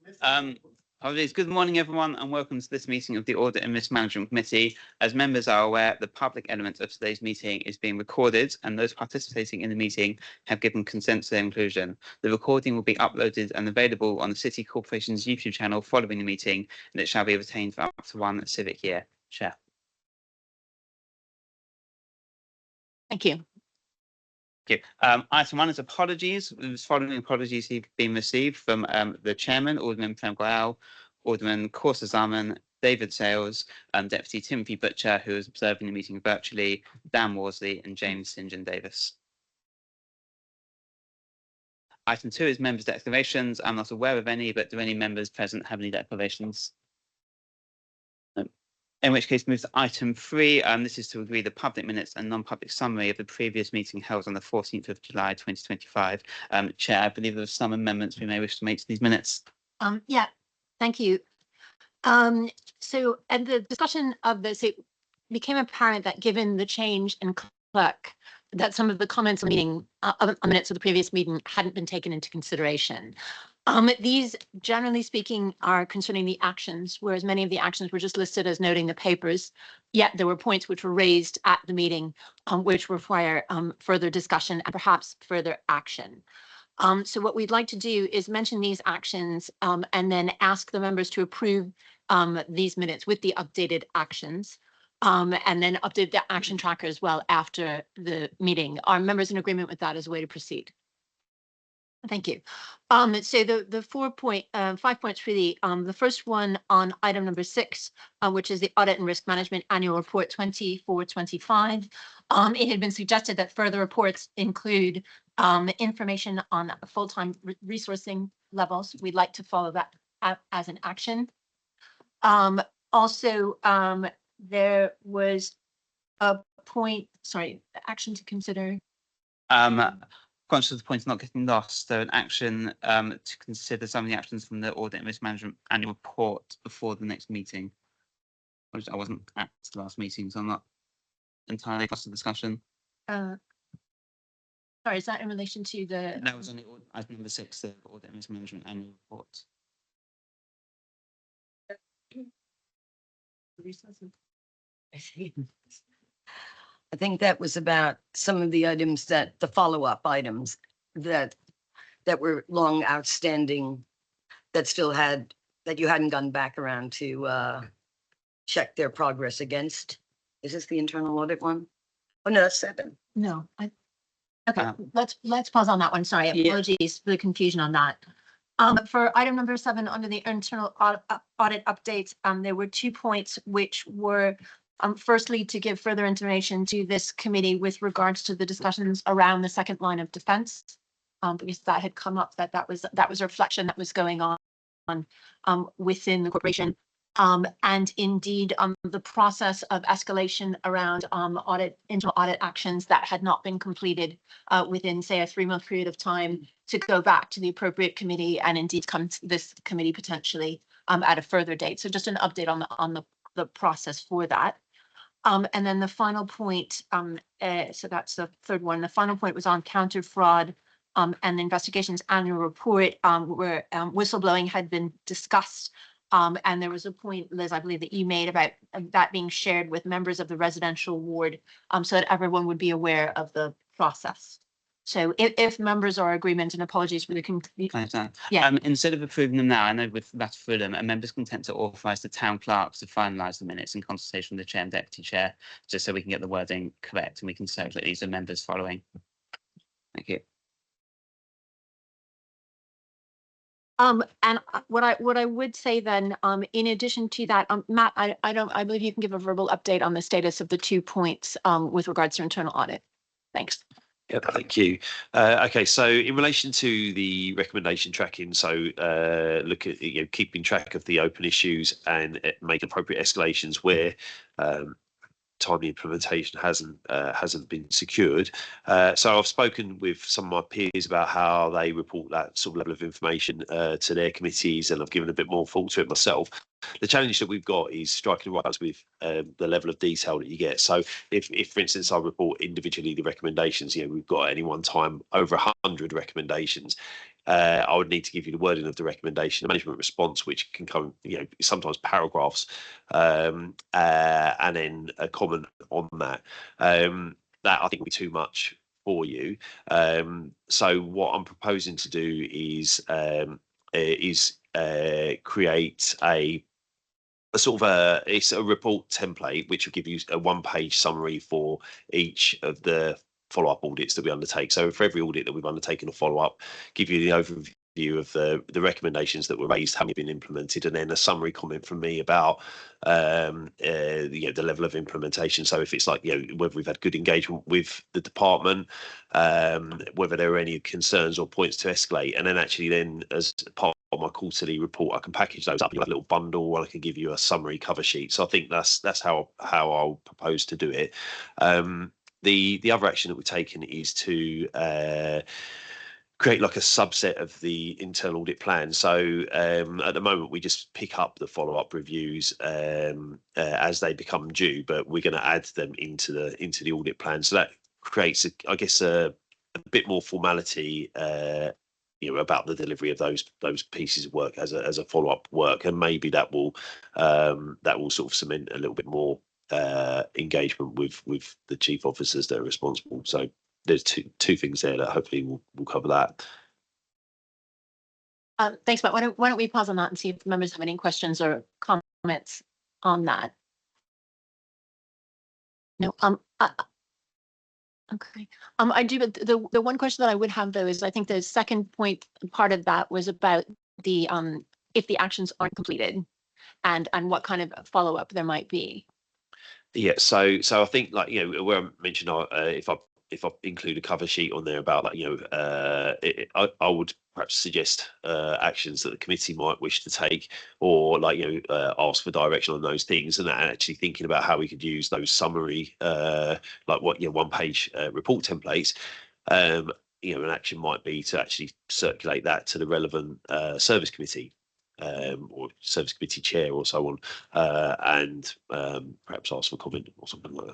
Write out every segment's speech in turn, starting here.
Apologies. Good morning, everyone, and welcome to this meeting of the Audit and Risk Management Committee. As members are aware, the public element of today's meeting is being recorded, and those participating in the meeting have given consent to their inclusion. The recording will be uploaded and available on the City Corporation's YouTube channel following the meeting, and it shall be retained for up to 1 civic year. Chair. Thank you. Thank you. Item 1 is apologies. The following apologies have been received from the Chairman, Alderman Prem Goyal, Alderman Corsa Zaman, David Sales, Deputy Timothy Butcher, who is observing the meeting virtually, Dan Worsley, and James St. John Davis. Item 2 is members' declarations. I'm not aware of any, but do any members present have any declarations? No. In which case, move to item 3. This is to agree the public minutes and non-public summary of the previous meeting held on the 14th of July 2025. Chair, I believe there are some amendments we may wish to make to these minutes. Yeah, thank you. So at the discussion of this, it became apparent that given the change in clerk, that some of the comments on the meeting, on minutes of the previous meeting hadn't been taken into consideration. These, generally speaking, are concerning the actions, whereas many of the actions were just listed as noting the papers, yet there were points which were raised at the meeting which require further discussion and perhaps further action. So what we'd like to do is mention these actions and then ask the members to approve these minutes with the updated actions and then update the action tracker as well after the meeting. Are members in agreement with that as a way to proceed? Thank you. So the 5 points really, the first one on item number 6, which is the Audit and Risk Management Annual Report 24-25. It had been suggested that further reports include information on full-time resourcing levels. We'd like to follow that as an action. Also, there was a point, action to consider. Conscious of the point of not getting lost, so an action to consider some of the actions from the Audit and Risk Management Annual Report before the next meeting. I wasn't at the last meeting, so I'm not entirely lost the discussion. Sorry, is that in relation to the? That was on the item number 6, the Audit and Risk Management Annual Report. I think that was about some of the items that the follow-up items that were long outstanding that still had that you hadn't gone back around to check their progress against. Is this the internal audit one? Oh no, that's 7. No, okay. Let's pause on that one. Sorry, apologies for the confusion on that. For item number 7 under the internal audit updates, there were 2 points which were firstly to give further information to this committee with regards to the discussions around the second line of defense, because that had come up that was a reflection that was going on within the corporation. And indeed, the process of escalation around internal audit actions that had not been completed within, say, a 3-month period of time to go back to the appropriate committee and indeed come to this committee potentially at a further date. So just an update on the process for that. And then the final point, so that's the third one. The final point was on counter fraud and the investigations annual report where whistleblowing had been discussed. And there was a point, Liz, I believe that you made about that being shared with members of the residential ward so that everyone would be aware of the process. So if members are in agreement, and apologies for the confusion. Yeah. Instead of approving them now, I know with that freedom, a member's content to authorise the town clerks to finalise the minutes in consultation with the chair and deputy chair, just so we can get the wording correct and we can circulate these to members following. Thank you. And what I would say then, in addition to that, Matt, I believe you can give a verbal update on the status of the 2 points with regards to internal audit. Thanks. Yeah, thank you. Okay, so in relation to the recommendation tracking, so look at keeping track of the open issues and make appropriate escalations where timely implementation hasn't been secured. So I've spoken with some of my peers about how they report that sort of level of information to their committees, and I've given a bit more thought to it myself. The challenge that we've got is striking the right balance with the level of detail that you get. So if for instance, I report individually the recommendations, we've got at any one time over 100 recommendations. I would need to give you the wording of the recommendation, the management response, which can come, sometimes paragraphs, and then a comment on that. That I think will be too much for you. So what I'm proposing to do is create a sort of it's a report template which will give you a one-page summary for each of the follow-up audits that we undertake. So for every audit that we've undertaken a follow-up, give you the overview of the recommendations that were raised, how they've been implemented, and then a summary comment from me about the level of implementation. So if it's like, whether we've had good engagement with the department, whether there are any concerns or points to escalate, and then actually then as part of my quarterly report, I can package those up in a little bundle, or I can give you a summary cover sheet. So I think that's how I'll propose to do it. The other action that we've taken is to create like a subset of the internal audit plan. So at the moment, we just pick up the follow-up reviews as they become due, but we're going to add them into the audit plan. So that creates, I guess, a bit more formality about the delivery of those pieces of work as a follow-up work, and maybe that will sort of cement a little bit more engagement with the chief officers that are responsible. So there's two things there that hopefully will cover that. Thanks, Matt. Why don't we pause on that and see if members have any questions or comments on that? No. Okay. I do, but the one question that I would have though is I think the second part of that was about the if the actions aren't completed and what kind of follow up there might be. Yeah. So I think where I mentioned if I include a cover sheet on there about I would perhaps suggest actions that the committee might wish to take, or ask for direction on those things, and actually thinking about how we could use those summary one-page report templates. An action might be to actually circulate that to the relevant service committee. Or service committee chair or so on, and perhaps ask for comment or something like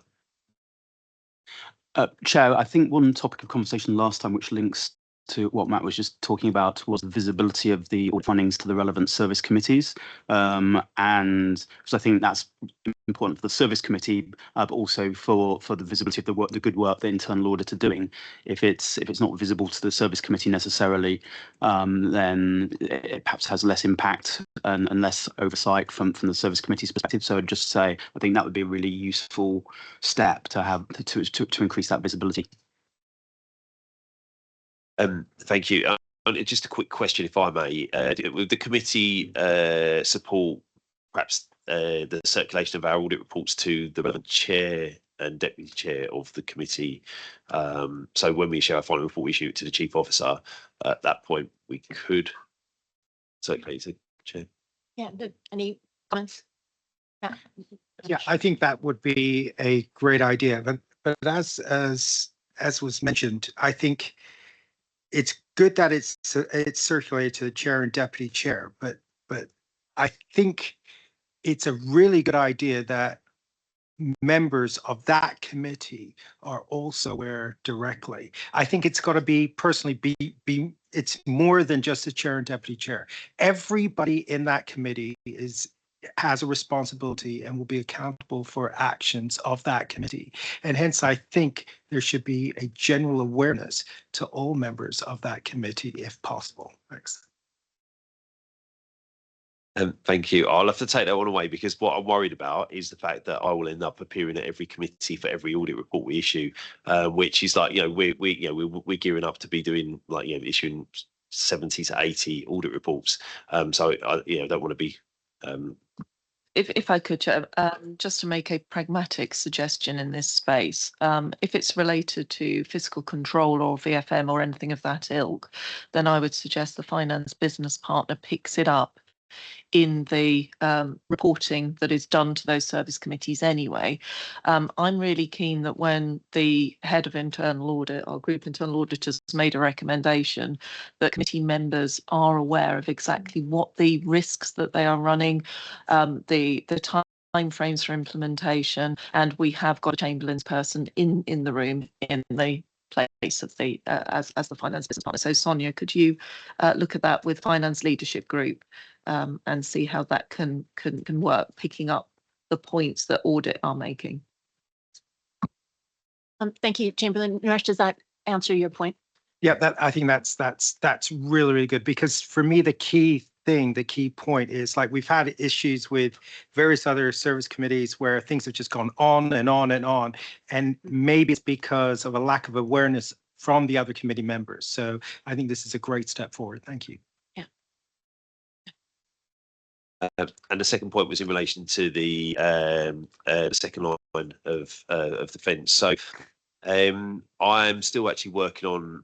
that. Chair, I think one topic of conversation last time, which links to what Matt was just talking about, was the visibility of the audit findings to the relevant service committees. And so I think that's important for the service committee, but also for the visibility of the good work the internal audit are doing. If it's not visible to the service committee necessarily, then it perhaps has less impact and less oversight from the service committee's perspective. So I'd just say I think that would be a really useful step to have to increase that visibility. Thank you. Just a quick question, if I may. Would the committee support perhaps the circulation of our audit reports to the relevant chair and deputy chair of the committee? So when we issue our final report, we issue it to the chief officer. At that point, we could circulate to the chair. Yeah. Any comments? Yeah, I think that would be a great idea. But as was mentioned, I think it's good that it's circulated to the chair and deputy chair, but I think it's a really good idea that members of that committee are also aware directly. I think it's got to be it's more than just the chair and deputy chair. Everybody in that committee has a responsibility and will be accountable for actions of that committee. And hence, I think there should be a general awareness to all members of that committee if possible. Thanks. Thank you. I'll have to take that one away, because what I'm worried about is the fact that I will end up appearing at every committee for every audit report we issue, which is we're gearing up to be doing issuing 70 to 80 audit reports. So I don't want to be. If I could, just to make a pragmatic suggestion in this space, if it's related to fiscal control or VFM or anything of that ilk, then I would suggest the finance business partner picks it up in the reporting that is done to those service committees anyway. I'm really keen that when the head of internal audit or group internal auditors has made a recommendation, that committee members are aware of exactly what the risks that they are running, the time frames for implementation, and we have got a Chamberlain's person in the room in the place of the as the finance business partner. So Sonia, could you look at that with finance leadership group and see how that can work, picking up the points that audit are making? Thank you, Chamberlain. Naresh, does that answer your point? Yeah, I think that's really, really good, because for me, the key point is, like, we've had issues with various other service committees where things have just gone on and on and on. And maybe it's because of a lack of awareness from the other committee members. So I think this is a great step forward. Thank you. And the second point was in relation to the second line of defence. So I'm still actually working on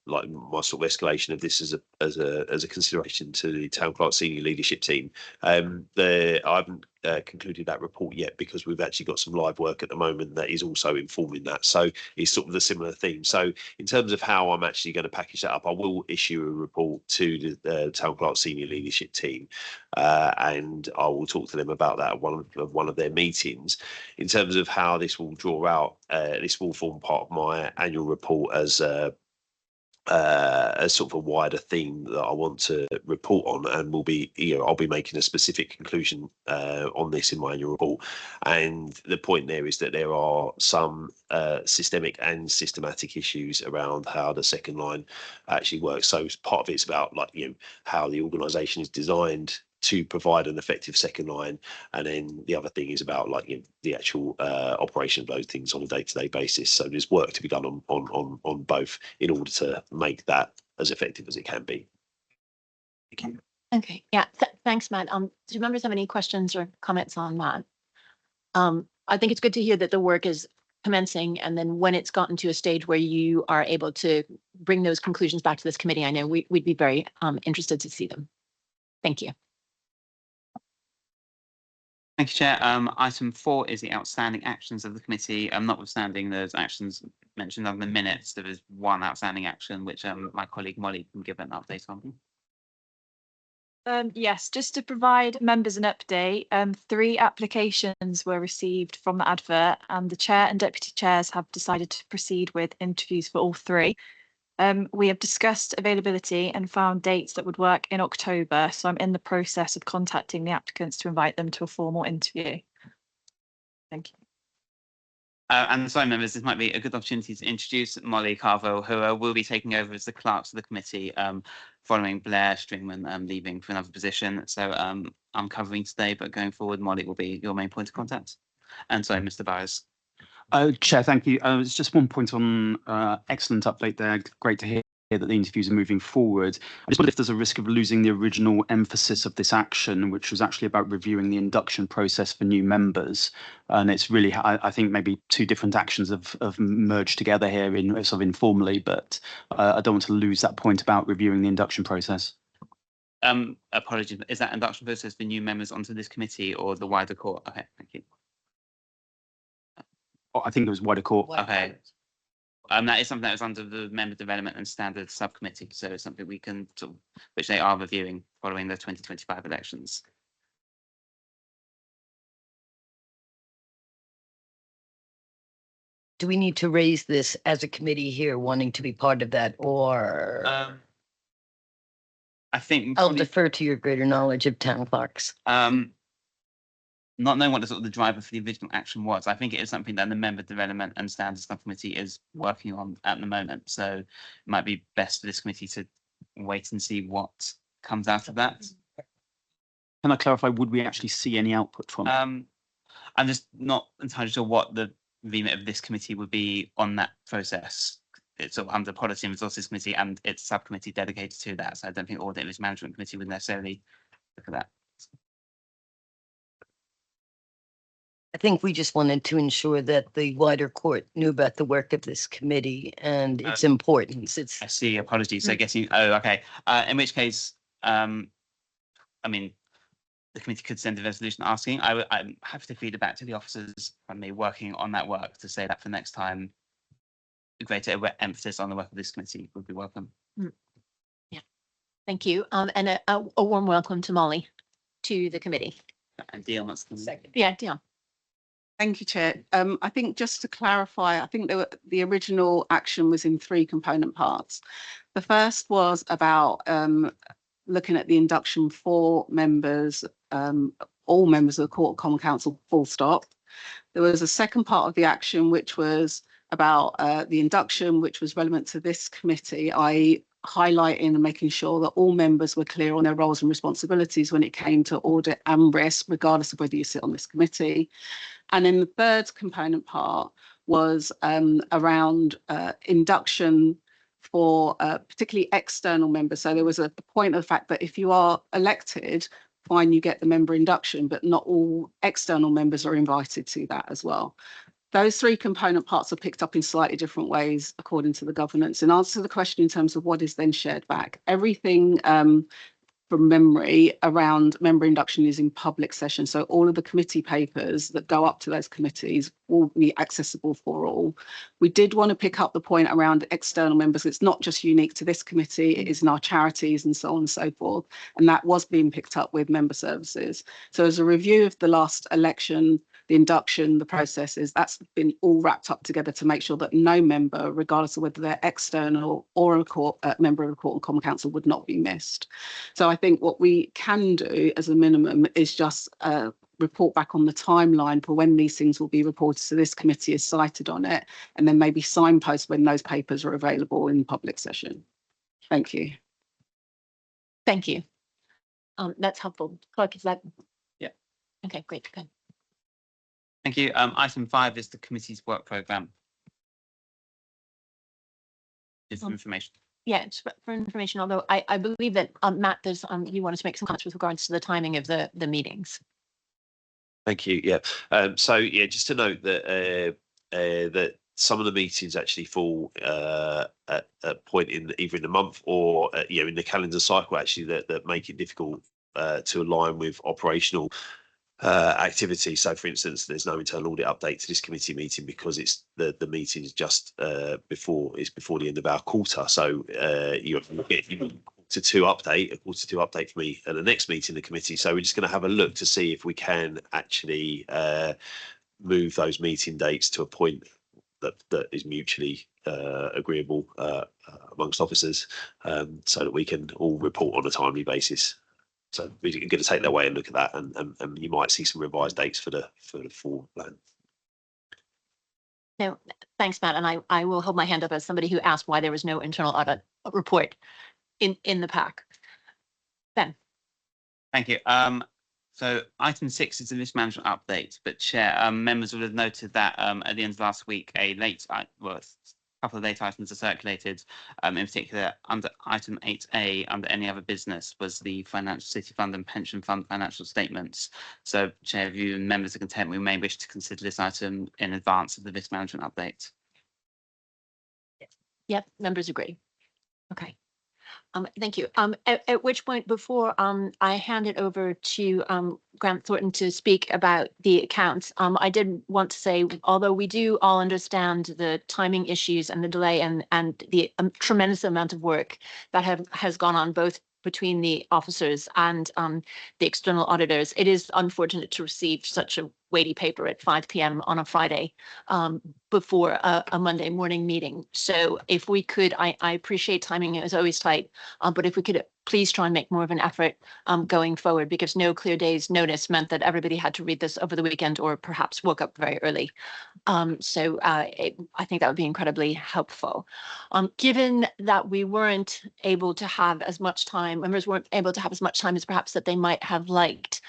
like my sort of escalation of this as a consideration to the town clerk senior leadership team. I haven't concluded that report yet, because we've actually got some live work at the moment that is also informing that. So it's sort of a similar theme. So in terms of how I'm actually going to package that up, I will issue a report to the town clerk senior leadership team, and I will talk to them about that at one of their meetings. In terms of how this will draw out, this will form part of my annual report as sort of a wider theme that I want to report on, and will be, I'll be making a specific conclusion on this in my annual report. And the point there is that there are some systemic and systematic issues around how the second line actually works. So part of it's about, like, how the organisation is designed to provide an effective second line, and then the other thing is about, like, the actual operation of those things on a day-to-day basis. So there's work to be done on both in order to make that as effective as it can be. Thank you. Okay, yeah, thanks, Matt. Do members have any questions or comments on that? I think it's good to hear that the work is commencing, and then when it's gotten to a stage where you are able to bring those conclusions back to this committee, I know we'd be very interested to see them. Thank you. Thank you, Chair. Item 4 is the outstanding actions of the committee. Notwithstanding those actions mentioned on the minutes, there is one outstanding action which my colleague Molly can give an update on. Yes, just to provide members an update, 3 applications were received from the advert, and the chair and deputy chairs have decided to proceed with interviews for all 3. We have discussed availability and found dates that would work in October, so I'm in the process of contacting the applicants to invite them to a formal interview. Thank you. And so, members, this might be a good opportunity to introduce Molly Carville, who will be taking over as the clerks of the committee following Blair Stringman leaving for another position. So I'm covering today, but going forward, Molly will be your main point of contact. And so, Mr. Barrows. Chair, thank you. It's just one point on excellent update there. Great to hear that the interviews are moving forward. I just wonder if there's a risk of losing the original emphasis of this action, which was actually about reviewing the induction process for new members. And it's really, I think, maybe 2 different actions have merged together here in sort of informally, but I don't want to lose that point about reviewing the induction process. Apologies, is that induction process for new members onto this committee or the wider court? Okay, thank you. I think it was wider court. Okay. That is something that was under the member development and standards subcommittee, so it's something we can sort of, which they are reviewing following the 2025 elections. Do we need to raise this as a committee here, wanting to be part of that, or? I think I'll defer to your greater knowledge of town clerks. Not knowing what the sort of the driver for the original action was, I think it is something that the member development and standards subcommittee is working on at the moment. So it might be best for this committee to wait and see what comes out of that. Can I clarify, would we actually see any output from it? I'm just not entirely sure what the remit of this committee would be on that process. It's sort of under Policy and Resources Committee, and it's a subcommittee dedicated to that. So I don't think Audit and Risk Management Committee would necessarily look at that. I think we just wanted to ensure that the wider court knew about the work of this committee and its importance. I see. Apologies. So I guess you. Oh, okay. In which case, I mean, the committee could send a resolution asking. I'm happy to feed it back to the officers from me working on that work to say that for next time, a greater emphasis on the work of this committee would be welcome. Yeah, thank you. And a warm welcome to Molly to the committee. And Dion, that's the second. Yeah, Dion. Thank you, Chair. I think just to clarify, I think the original action was in 3 component parts. The first was about looking at the induction for members, all members of the Court of Common Council, full stop. There was a second part of the action, which was about the induction, which was relevant to this committee, i.e. highlighting and making sure that all members were clear on their roles and responsibilities when it came to audit and risk, regardless of whether you sit on this committee. And then the third component part was around induction for particularly external members. So there was a point of the fact that if you are elected, fine, you get the member induction, but not all external members are invited to that as well. Those 3 component parts are picked up in slightly different ways according to the governance. In answer to the question in terms of what is then shared back, everything from memory around member induction is in public session. So all of the committee papers that go up to those committees will be accessible for all. We did want to pick up the point around external members. It's not just unique to this committee, it is in our charities and so on and so forth. And that was being picked up with member services. So as a review of the last election, the induction, the processes, that's been all wrapped up together to make sure that no member, regardless of whether they're external or a member of the Court of Common Council, would not be missed. So I think what we can do as a minimum is just report back on the timeline for when these things will be reported. So this committee is cited on it, and then maybe signpost when those papers are available in public session. Thank you. Thank you. That's helpful. Clark, is that? Yeah. Okay, great. Good. Thank you. Item 5 is the committee's work programme. Is information. Yeah, it's for information, although I believe that Matt, there's you wanted to make some comments with regards to the timing of the meetings. Thank you. Yeah. So yeah, just to note that that some of the meetings actually fall at a point in either in the month or in the calendar cycle actually that make it difficult to align with operational activity. So for instance, there's no internal audit update to this committee meeting because it's the meeting is just before the end of our quarter. So you get a quarter 2 update for me at the next meeting of the committee. So we're just going to have a look to see if we can actually move those meeting dates to a point that is mutually agreeable amongst officers, so that we can all report on a timely basis. So we're going to take that away and look at that, and you might see some revised dates for the full plan. No, thanks, Matt. And I will hold my hand up as somebody who asked why there was no internal audit report in the pack. Ben. Thank you. So item 6 is a mismanagement update, but Chair, members would have noted that at the end of last week, a couple of late items are circulated. In particular, under item 8A, under any other business, was the Financial City Fund and Pension Fund financial statements. So, Chair, if you and members are content, we may wish to consider this item in advance of the mismanagement update. Yep, members agree. Okay. Thank you. At which point, before I hand it over to Grant Thornton to speak about the accounts, I did want to say, although we do all understand the timing issues and the delay and the tremendous amount of work that has gone on both between the officers and the external auditors, it is unfortunate to receive such a weighty paper at 5 p.m. on a Friday before a Monday morning meeting. So if we could, I appreciate timing is always tight, but if we could please try and make more of an effort going forward, because no clear day's notice meant that everybody had to read this over the weekend or perhaps woke up very early. So I think that would be incredibly helpful. Given that we weren't able to have as much time, members weren't able to have as much time as perhaps that they might have liked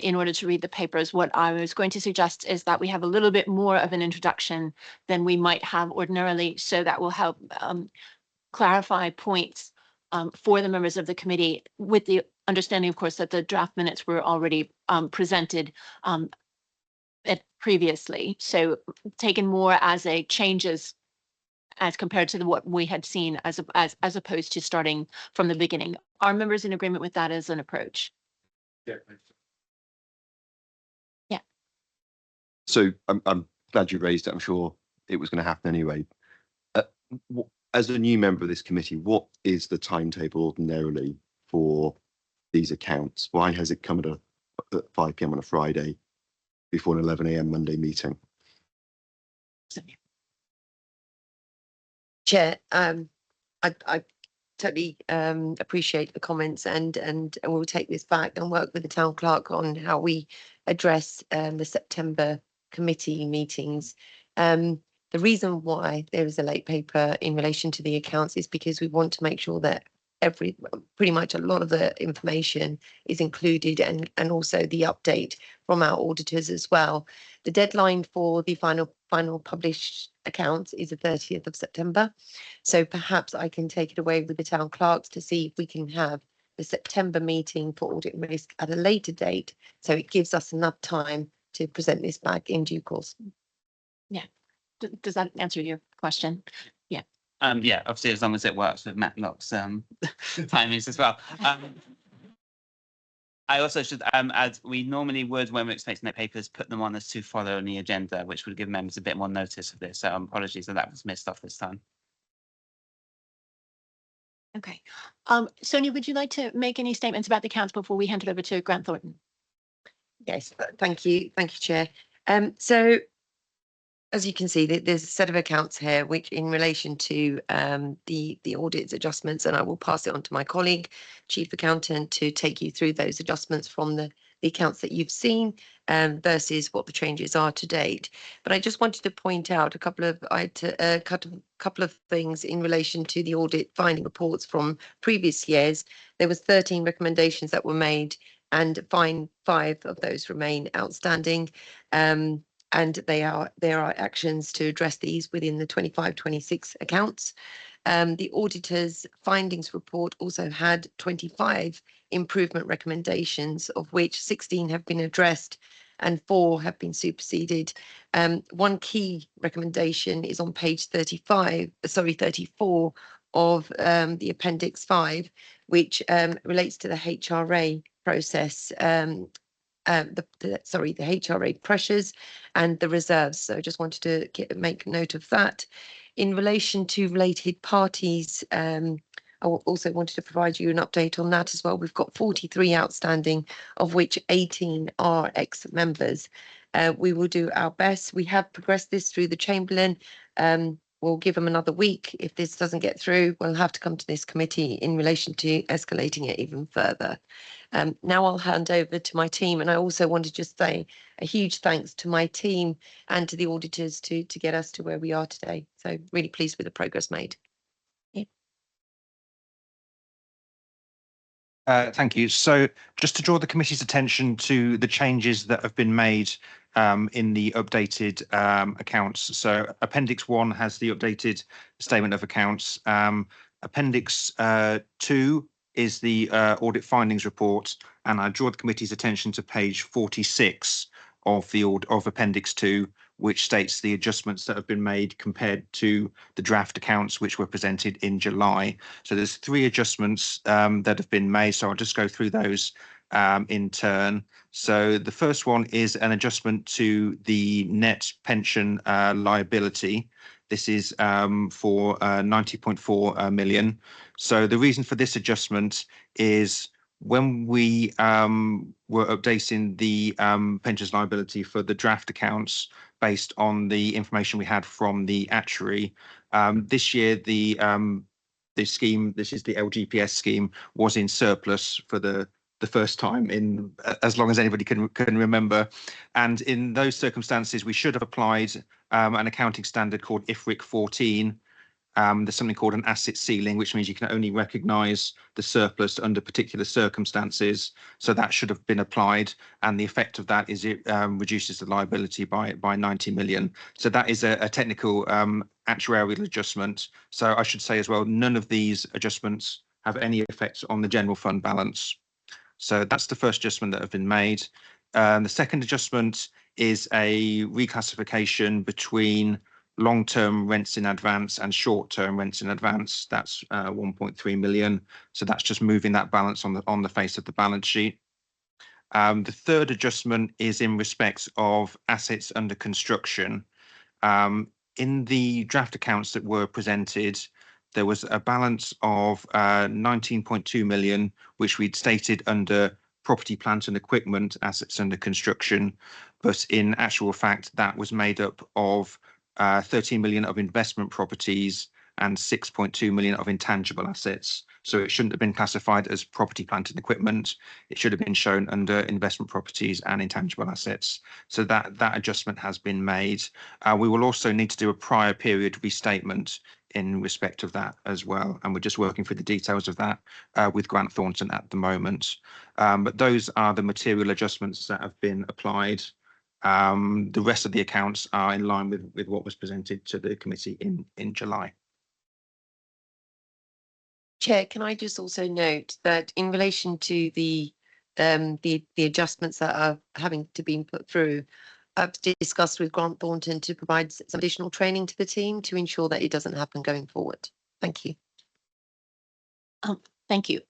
in order to read the papers, what I was going to suggest is that we have a little bit more of an introduction than we might have ordinarily, so that will help clarify points for the members of the committee, with the understanding, of course, that the draft minutes were already presented previously. So taken more as a changes as compared to what we had seen as opposed to starting from the beginning. Are members in agreement with that as an approach? Yeah. Yeah. So I'm glad you raised it. I'm sure it was going to happen anyway. As a new member of this committee, what is the timetable ordinarily for these accounts? Why has it come at 5 p.m. on a Friday? before an 11 a.m. Monday meeting. Chair, I totally appreciate the comments and we'll take this back and work with the town clerk on how we address the September committee meetings. The reason why there is a late paper in relation to the accounts is because we want to make sure that pretty much a lot of the information is included and also the update from our auditors as well. The deadline for the final published accounts is the 30th of September. So perhaps I can take it away with the town clerks to see if we can have the September meeting for audit and risk at a later date. So it gives us enough time to present this back in due course. Yeah. Does that answer your question? Yeah. Yeah, obviously, as long as it works with Matlock's timings as well. I also should add, we normally would, when we're expecting their papers, put them on as to follow on the agenda, which would give members a bit more notice of this. So apologies that was missed off this time. Okay. Sonia, would you like to make any statements about the accounts before we hand it over to Grant Thornton? Yes, thank you, Chair. So as you can see, there's a set of accounts here, which in relation to the audit adjustments, and I will pass it on to my colleague, Chief Accountant, to take you through those adjustments from the accounts that you've seen versus what the changes are to date. But I just wanted to point out a couple of things in relation to the audit finding reports from previous years. There was 13 recommendations that were made, and 5 of those remain outstanding. And there are actions to address these within the 25-26 accounts. The auditor's findings report also had 25 improvement recommendations, of which 16 have been addressed and 4 have been superseded. One key recommendation is on page 34 of the Appendix 5, which relates to the HRA process. The HRA pressures and the reserves. So I just wanted to make note of that. In relation to related parties, I also wanted to provide you an update on that as well. We've got 43 outstanding, of which 18 are ex-members. We will do our best. We have progressed this through the Chamberlain. We'll give them another week. If this doesn't get through, we'll have to come to this committee in relation to escalating it even further. Now I'll hand over to my team, and I also want to just say a huge thanks to my team and to the auditors to get us to where we are today. So really pleased with the progress made. Yeah. Thank you. So just to draw the committee's attention to the changes that have been made in the updated accounts. So Appendix 1 has the updated statement of accounts. Appendix 2 is the audit findings report, and I draw the committee's attention to page 46 of Appendix 2, which states the adjustments that have been made compared to the draft accounts which were presented in July. So there's 3 adjustments that have been made. So I'll just go through those in turn. So the first one is an adjustment to the net pension liability. This is for 90.4 million. So the reason for this adjustment is when we were updating the pensions liability for the draft accounts based on the information we had from the actuary, this year the scheme, this is the LGPS scheme, was in surplus for the first time in as long as anybody can remember. And in those circumstances, we should have applied an accounting standard called IFRIC 14. There's something called an asset ceiling, which means you can only recognise the surplus under particular circumstances. So that should have been applied, and the effect of that is it reduces the liability by 90 million. So that is a technical actuarial adjustment. So I should say as well, none of these adjustments have any effect on the general fund balance. So that's the first adjustment that have been made. The second adjustment is a reclassification between long-term rents in advance and short-term rents in advance. That's 1.3 million. So that's just moving that balance on the face of the balance sheet. The third adjustment is in respect of assets under construction. In the draft accounts that were presented, there was a balance of 19.2 million, which we'd stated under property, plant and equipment assets under construction. but in actual fact, that was made up of 13 million of investment properties and 6.2 million of intangible assets. So it shouldn't have been classified as property, plant and equipment. It should have been shown under investment properties and intangible assets. So that adjustment has been made. We will also need to do a prior period restatement in respect of that as well. And we're just working through the details of that with Grant Thornton at the moment. But those are the material adjustments that have been applied. The rest of the accounts are in line with what was presented to the committee in July. Chair, can I just also note that in relation to the adjustments that are having to be put through, I've discussed with Grant Thornton to provide some additional training to the team to ensure that it doesn't happen going forward. Thank you. Thank you.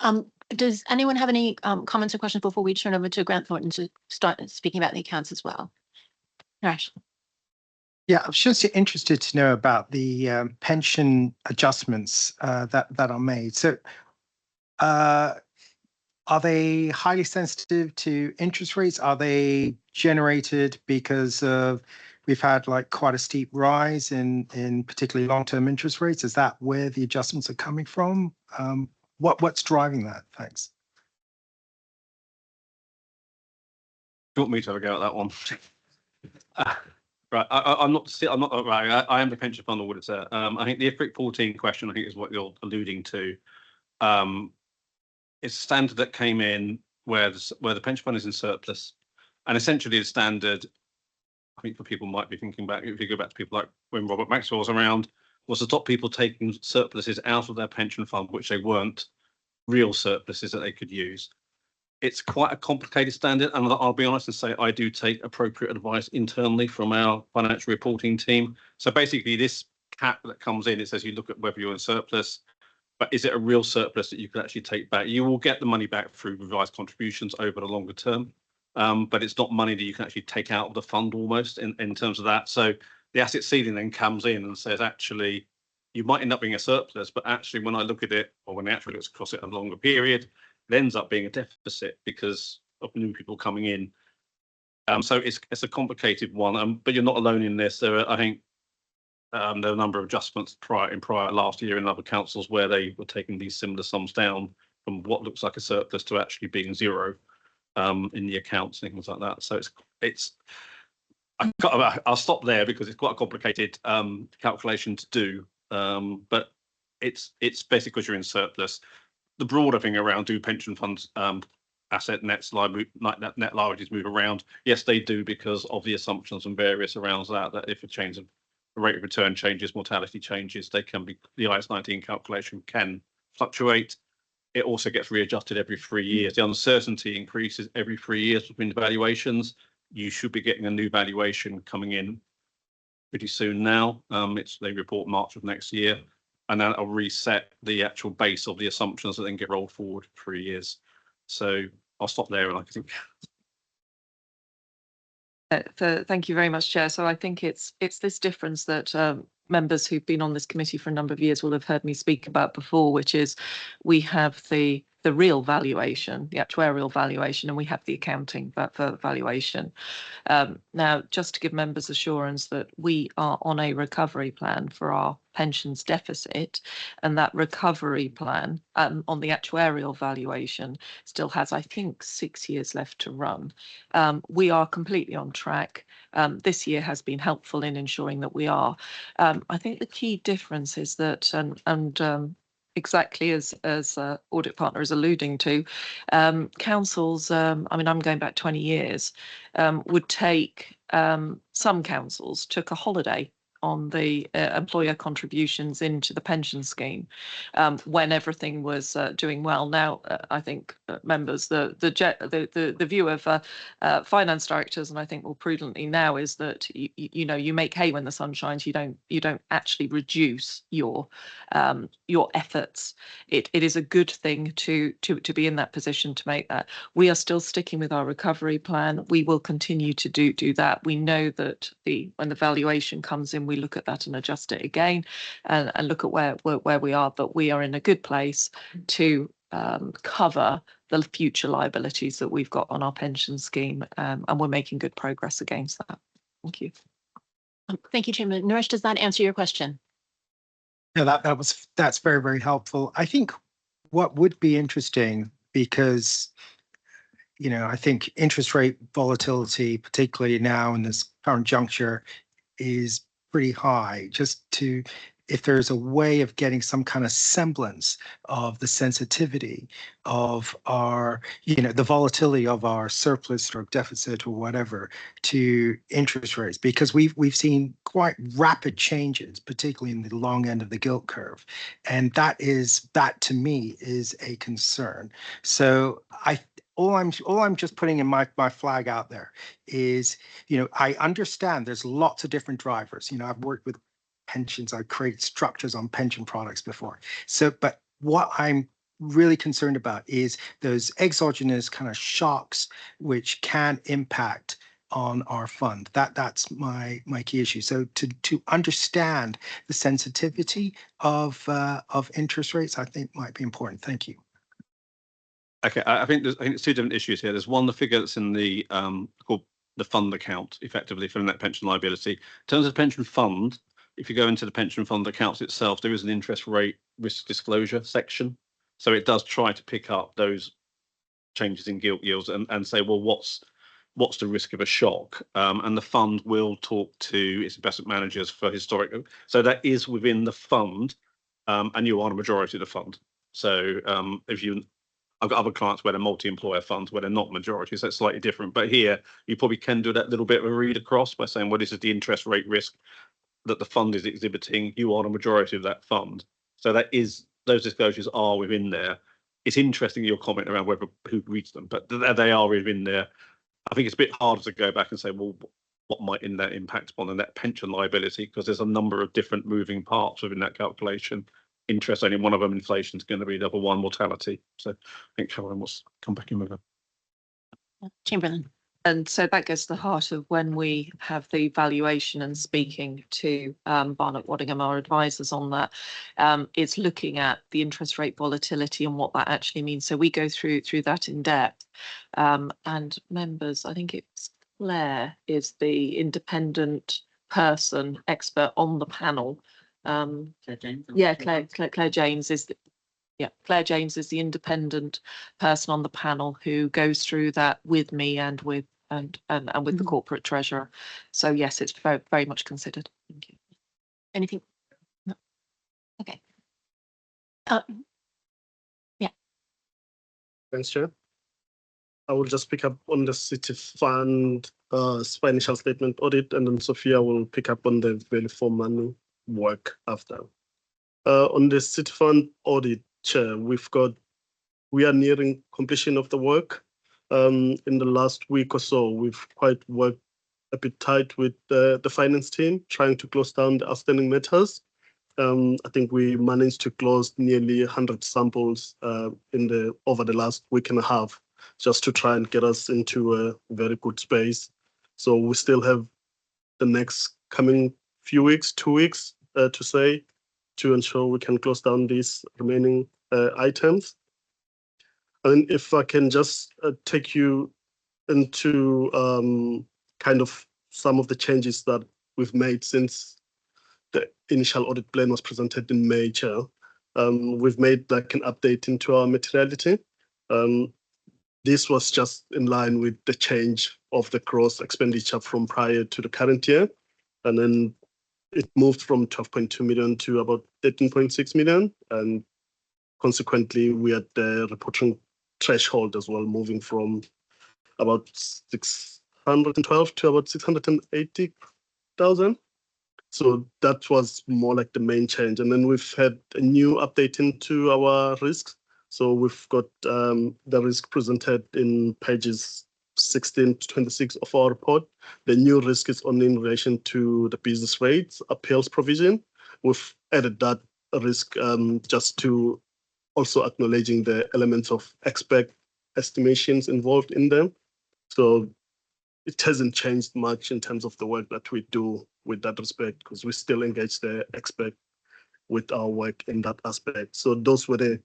Does anyone have any comments or questions before we turn over to Grant Thornton to start speaking about the accounts as well? Nash. Yeah, I was just interested to know about the pension adjustments that are made. So are they highly sensitive to interest rates? Are they generated because of we've had like quite a steep rise in particularly long-term interest rates? Is that where the adjustments are coming from? What's driving that? Thanks. Do you want me to have a go at that one? Right, I'm not right. I am the pension fund auditor. I think the IFRIC 14 question, I think, is what you're alluding to. It's a standard that came in where the pension fund is in surplus, and essentially the standard, I think for people might be thinking back, if you go back to people like when Robert Maxwell was around, was to stop people taking surpluses out of their pension fund, which they weren't real surpluses that they could use. It's quite a complicated standard, and I'll be honest and say I do take appropriate advice internally from our financial reporting team. So basically this cap that comes in, it says you look at whether you're in surplus, but is it a real surplus that you can actually take back? You will get the money back through revised contributions over the longer term, but it's not money that you can actually take out of the fund almost in terms of that. So the asset ceiling then comes in and says, actually, you might end up being a surplus, but actually when I look at it, or when the actuary looks across it a longer period, it ends up being a deficit because of new people coming in. So it's a complicated one, but you're not alone in this. There are, I think, there are a number of adjustments prior last year in other councils where they were taking these similar sums down from what looks like a surplus to actually being zero in the accounts and things like that. So I'll stop there because it's quite a complicated calculation to do, but it's basically because you're in surplus. The broader thing around, do pension funds asset net liabilities move around? Yes, they do, because of the assumptions and various around that if a change of rate of return changes, mortality changes, they can be, the IAS 19 calculation can fluctuate. It also gets readjusted every 3 years. The uncertainty increases every 3 years between the valuations. You should be getting a new valuation coming in pretty soon now. They report March of next year. And then I'll reset the actual base of the assumptions that then get rolled forward 3 years. So I'll stop there, and I think. Thank you very much, Chair. So I think it's this difference that members who've been on this committee for a number of years will have heard me speak about before, which is we have the real valuation, the actuarial valuation, and we have the accounting for valuation. Now, just to give members assurance that we are on a recovery plan for our pensions deficit, and that recovery plan on the actuarial valuation still has, I think, 6 years left to run. We are completely on track. This year has been helpful in ensuring that we are. I think the key difference is that, exactly as audit partner is alluding to, councils, I mean, I'm going back 20 years, would take, some councils took a holiday on the employer contributions into the pension scheme when everything was doing well. Now, I think members, the view of finance directors, and I think more prudently now, is that you make hay when the sun shines. You don't actually reduce your efforts. It is a good thing to be in that position to make that. We are still sticking with our recovery plan. We will continue to do that. We know that when the valuation comes in, we look at that and adjust it again and look at where we are, but we are in a good place to cover the future liabilities that we've got on our pension scheme, and we're making good progress against that. Thank you. Thank you, Chairman. Naresh, does that answer your question? No, that's very, very helpful. I think what would be interesting, because I think interest rate volatility, particularly now in this current juncture, is pretty high. If there's a way of getting some kind of semblance of the sensitivity of our, the volatility of our surplus or deficit or whatever to interest rates, because we've seen quite rapid changes, particularly in the long end of the gilt curve, and that to me is a concern. So all I'm just putting in my flag out there is, I understand there's lots of different drivers. I've worked with pensions, I've created structures on pension products before. So, but what I'm really concerned about is those exogenous kind of shocks which can impact on our fund. That's my key issue. So to understand the sensitivity of interest rates, I think might be important. Thank you. Okay, I think there's two different issues here. There's one, the figure that's in the called the fund account, effectively for the net pension liability. In terms of the pension fund, if you go into the pension fund accounts itself, there is an interest rate risk disclosure section. So it does try to pick up those changes in gilt yields and say, well, what's the risk of a shock? And the fund will talk to its investment managers for historic. So that is within the fund, and you are a majority of the fund. So I've got other clients where they're multi-employer funds where they're not majority, so it's slightly different. But here, you probably can do that little bit of a read across by saying, well, this is the interest rate risk that the fund is exhibiting. You are a majority of that fund. So those disclosures are within there. It's interesting your comment around who reads them, but they are within there. I think it's a bit harder to go back and say, well, what might that impact upon the net pension liability? Because there's a number of different moving parts within that calculation. Interest, only one of them, inflation, is going to be the other one, mortality. So I think Caroline wants to come back in with that. Chamberlain. And so that goes to the heart of when we have the valuation and speaking to Barnett Waddingham, our advisors on that. It's looking at the interest rate volatility and what that actually means. So we go through that in depth. And members, I think it's Claire is the independent person expert on the panel. Claire James. Yeah, Claire James is Claire James is the independent person on the panel who goes through that with me and with the corporate treasurer. So yes, it's very, very much considered. Thank you. Anything? No. Okay. Yeah. Thanks, Chair. I will just pick up on the City Fund financial statement audit, and then Sophia will pick up on the value for money work after. On the City Fund audit, Chair, we are nearing completion of the work. In the last week or so, we've quite worked a bit tight with the finance team, trying to close down the outstanding matters. I think we managed to close nearly 100 samples over the last week and a half, just to try and get us into a very good space. So we still have the next coming few weeks, 2 weeks to ensure we can close down these remaining items. And if I can just take you into kind of some of the changes that we've made since the initial audit plan was presented in May, Chair. We've made like an update into our materiality. This was just in line with the change of the gross expenditure from prior to the current year. And then it moved from 12.2 million to about 13.6 million. And consequently, we had the reporting threshold as well, moving from about 612 to about 680,000. So that was more like the main change. And then we've had a new update into our risks. So we've got the risk presented in pages 16 to 26 of our report. The new risk is only in relation to the business rates appeals provision. We've added that risk just to also acknowledging the elements of expert estimations involved in them. So it hasn't changed much in terms of the work that we do with that respect, because we still engage the expert with our work in that aspect. So those were the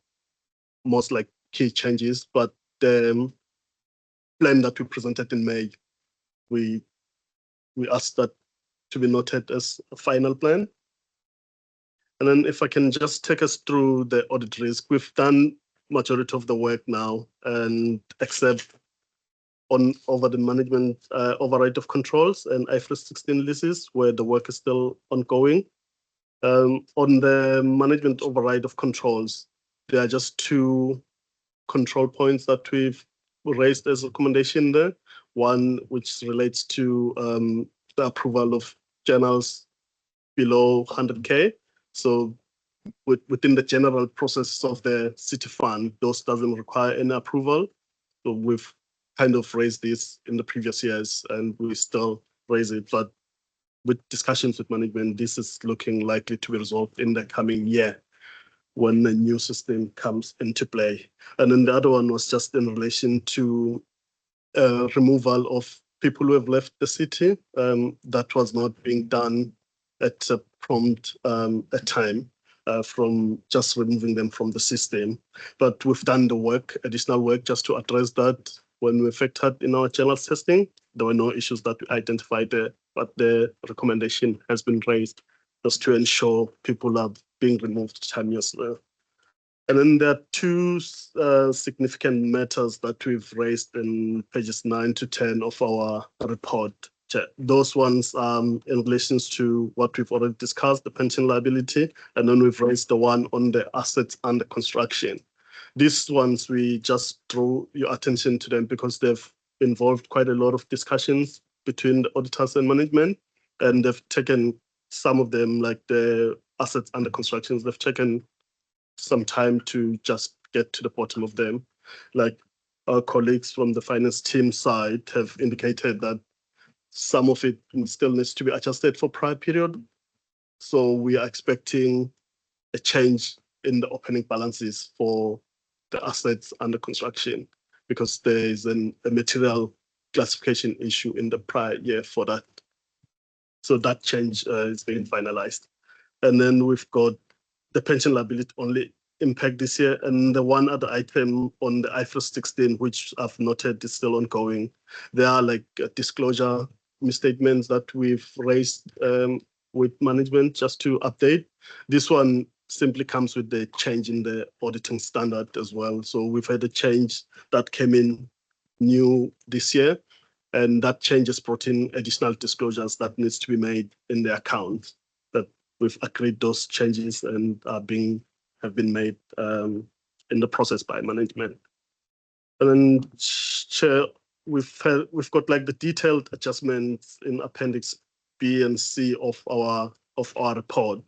most like key changes, but the plan that we presented in May, we asked that to be noted as a final plan. And then if I can just take us through the audit risk, we've done majority of the work now, and except over the management override of controls and IFRS 16 leases where the work is still ongoing. On the management override of controls, there are just 2 control points that we've raised as a recommendation there. One which relates to the approval of journals below 100K. So within the general process of the city fund, those doesn't require any approval. So we've kind of raised this in the previous years and we still raise it, but with discussions with management, this is looking likely to be resolved in the coming year when the new system comes into play. And then the other one was just in relation to removal of people who have left the city. That was not being done at a prompt time from just removing them from the system. But we've done the work, additional work, just to address that. When we factored in our channel testing, there were no issues that we identified there, but the recommendation has been raised just to ensure people are being removed timeously. And then there are 2 significant matters that we've raised in pages 9 to 10 of our report. Those ones in relation to what we've already discussed, the pension liability, and then we've raised the one on the assets under construction. These ones, we just draw your attention to them because they've involved quite a lot of discussions between the auditors and management, and they've taken some of them, like the assets under constructions, they've taken some time to just get to the bottom of them. Like our colleagues from the finance team side have indicated that some of it still needs to be adjusted for prior period. So we are expecting a change in the opening balances for the assets under construction because there is a material classification issue in the prior year for that. So that change is being finalized. And then we've got the pension liability only impact this year. And the one other item on the IFRS 16, which I've noted is still ongoing. There are like disclosure misstatements that we've raised with management just to update. This one simply comes with the change in the auditing standard as well. So we've had a change that came in new this year, and that change has brought in additional disclosures that needs to be made in the account. That we've agreed those changes and have been made in the process by management. And then, Chair, we've got like the detailed adjustments in Appendix B and C of our report.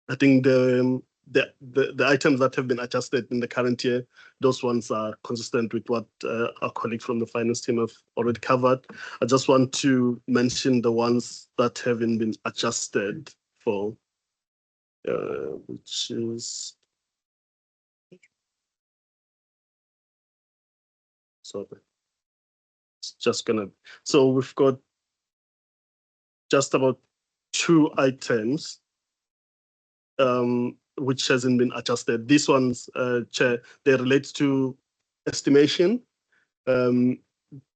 I think the items that have been adjusted in the current year, those ones are consistent with what our colleagues from the finance team have already covered. I just want to mention the ones that haven't been adjusted for, which is, so it's just gonna, so we've got just about 2 items which hasn't been adjusted. These ones, Chair, they relate to estimation. The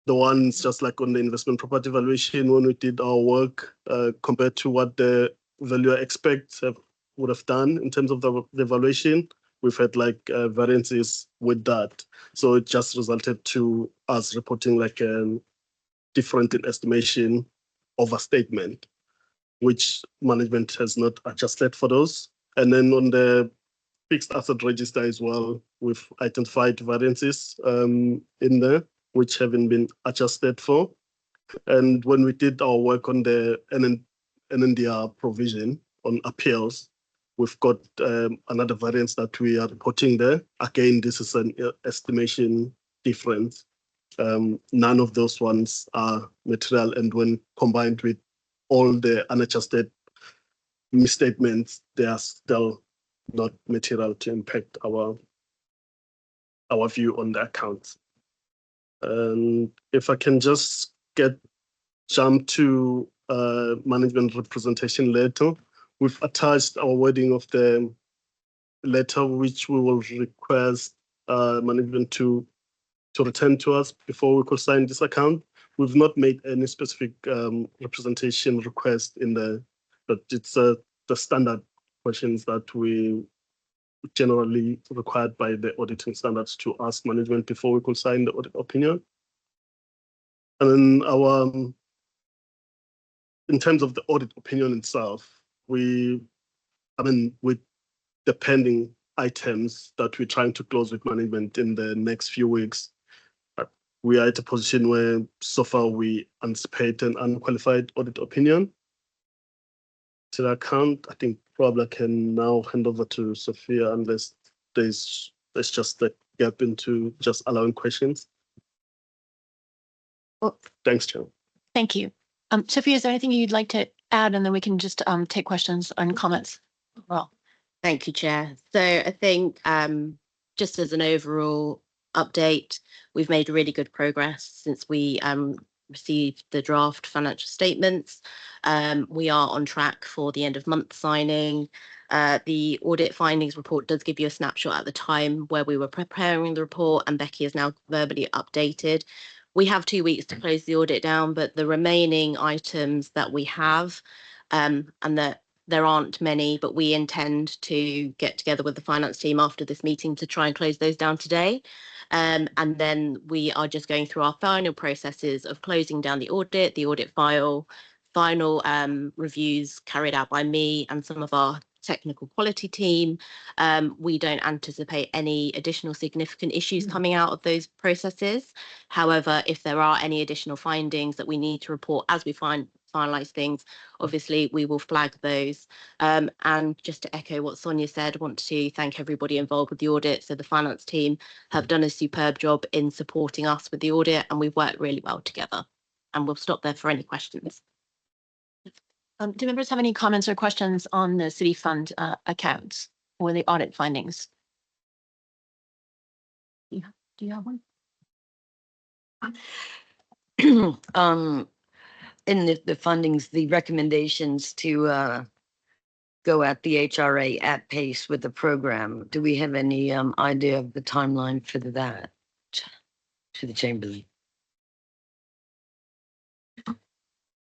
ones just like on the investment property valuation, when we did our work compared to what the valuer expects would have done in terms of the valuation, we've had like variances with that. So it just resulted to us reporting like a different in estimation overstatement, which management has not adjusted for those. And then on the fixed asset register as well, we've identified variances in there, which haven't been adjusted for. And when we did our work on the NNDR provision on appeals, we've got another variance that we are reporting there. Again, this is an estimation difference. None of those ones are material, and when combined with all the unadjusted misstatements, they are still not material to impact our view on the accounts. And if I can just jump to management representation letter, we've attached our wording of the letter, which we will request management to return to us before we could sign this account. We've not made any specific representation request in there, but it's the standard questions that we generally required by the auditing standards to ask management before we could sign the audit opinion. And then in terms of the audit opinion itself, with the pending items that we're trying to close with management in the next few weeks, we are at a position where so far we anticipate an unqualified audit opinion to the account. I think probably I can now hand over to Sophia unless there's just a gap into just allowing questions. Well, thanks, Chair. Thank you. Sophia, is there anything you'd like to add, and then we can just take questions and comments? Well, thank you, Chair. So I think just as an overall update, we've made really good progress since we received the draft financial statements. We are on track for the end of month signing. The audit findings report does give you a snapshot at the time where we were preparing the report, and Becky is now verbally updated. We have 2 weeks to close the audit down, but the remaining items that we have, and that there aren't many, but we intend to get together with the finance team after this meeting to try and close those down today. And then we are just going through our final processes of closing down the audit file, final reviews carried out by me and some of our technical quality team. We don't anticipate any additional significant issues coming out of those processes. However, if there are any additional findings that we need to report as we finalize things, obviously we will flag those. And just to echo what Sonia said, I want to thank everybody involved with the audit. So the finance team have done a superb job in supporting us with the audit, and we've worked really well together. And we'll stop there for any questions. Do members have any comments or questions on the city fund accounts or the audit findings? Do you have one? In the fundings, the recommendations to go at the HRA at pace with the program, do we have any idea of the timeline for that to the Chamberlain?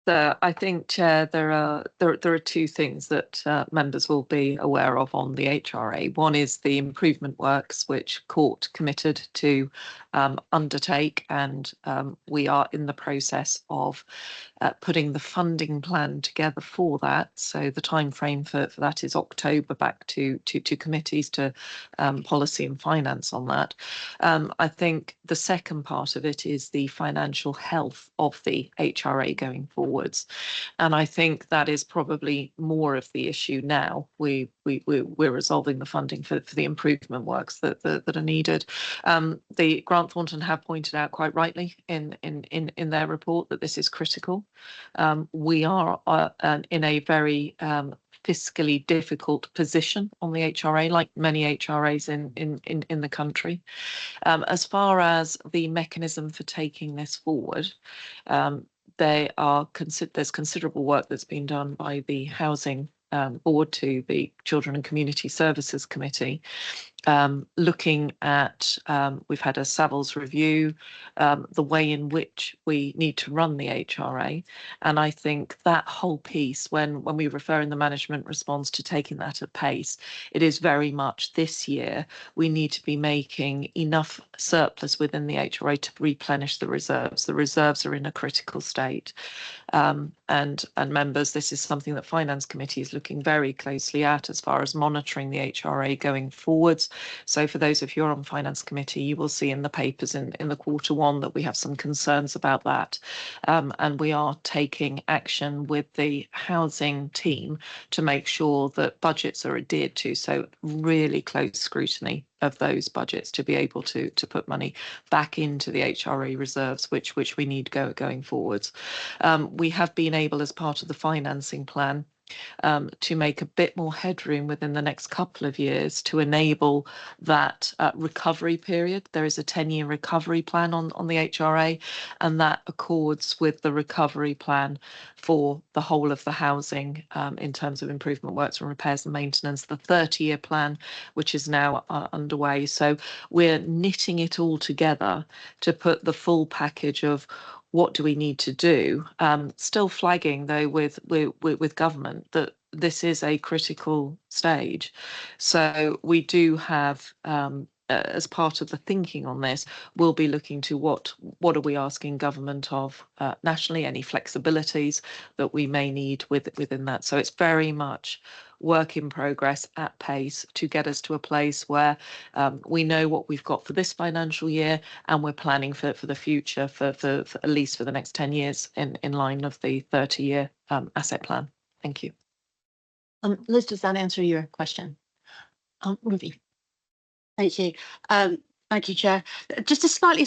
I think, Chair, there are 2 things that members will be aware of on the HRA. One is the improvement works which court committed to undertake, and we are in the process of putting the funding plan together for that. So the time frame for that is October, back to committees, to policy and finance on that. I think the second part of it is the financial health of the HRA going forward. And I think that is probably more of the issue now. We're resolving the funding for the improvement works that are needed. The Grant Thornton have pointed out quite rightly in their report that this is critical. We are in a very fiscally difficult position on the HRA, like many HRAs in the country. As far as the mechanism for taking this forward, there's considerable work that's been done by the Housing Board to the Children and Community Services Committee, looking at, we've had a Savills review, the way in which we need to run the HRA. And I think that whole piece, when we refer in the management response to taking that at pace, it is very much this year we need to be making enough surplus within the HRA to replenish the reserves. The reserves are in a critical state. And members, this is something that Finance Committee is looking very closely at as far as monitoring the HRA going forwards. So for those of you who are on Finance Committee, you will see in the papers in the Q1 that we have some concerns about that. And we are taking action with the housing team to make sure that budgets are adhered to. So really close scrutiny of those budgets to be able to put money back into the HRA reserves, which we need going forwards. We have been able, as part of the financing plan, to make a bit more headroom within the next couple of years to enable that recovery period. There is a 10-year recovery plan on the HRA, and that accords with the recovery plan for the whole of the housing in terms of improvement works and repairs and maintenance, the 30-year plan, which is now underway. So we're knitting it all together to put the full package of what do we need to do, still flagging though with government that this is a critical stage. So we do have as part of the thinking on this, we'll be looking to what are we asking government of nationally, any flexibilities that we may need within that. So it's very much work in progress at pace to get us to a place where we know what we've got for this financial year, and we're planning for the future for at least for the next 10 years in line of the 30-year asset plan. Thank you. Liz, does that answer your question? Ruby. Thank you. Thank you, Chair. Just to slightly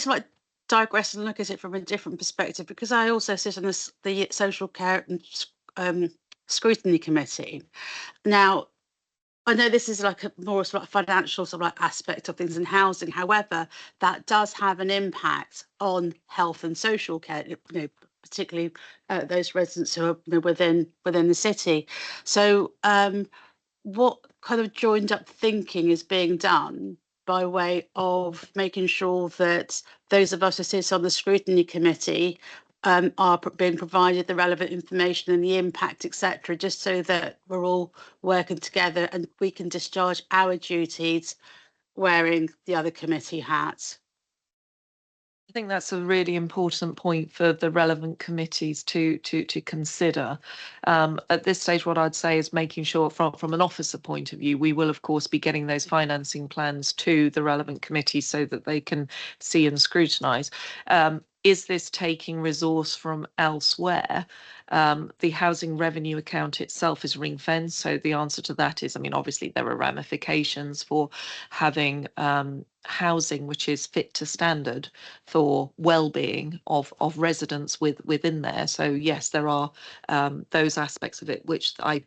digress and look at it from a different perspective, because I also sit on the Social Care and Scrutiny Committee. Now, I know this is like a more sort of financial aspect of things in housing. However, that does have an impact on health and social care, particularly those residents who are within the city. So what kind of joined up thinking is being done by way of making sure that those of us who sit on the Scrutiny Committee are being provided the relevant information and the impact, etc., just so that we're all working together and we can discharge our duties wearing the other committee hats? I think that's a really important point for the relevant committees to consider. At this stage, what I'd say is making sure from an officer point of view, we will of course be getting those financing plans to the relevant committees so that they can see and scrutinise. Is this taking resource from elsewhere? The housing revenue account itself is ring fenced. So the answer to that is, I mean, obviously there are ramifications for having housing which is fit to standard for well-being of residents within there. So yes, there are those aspects of it which I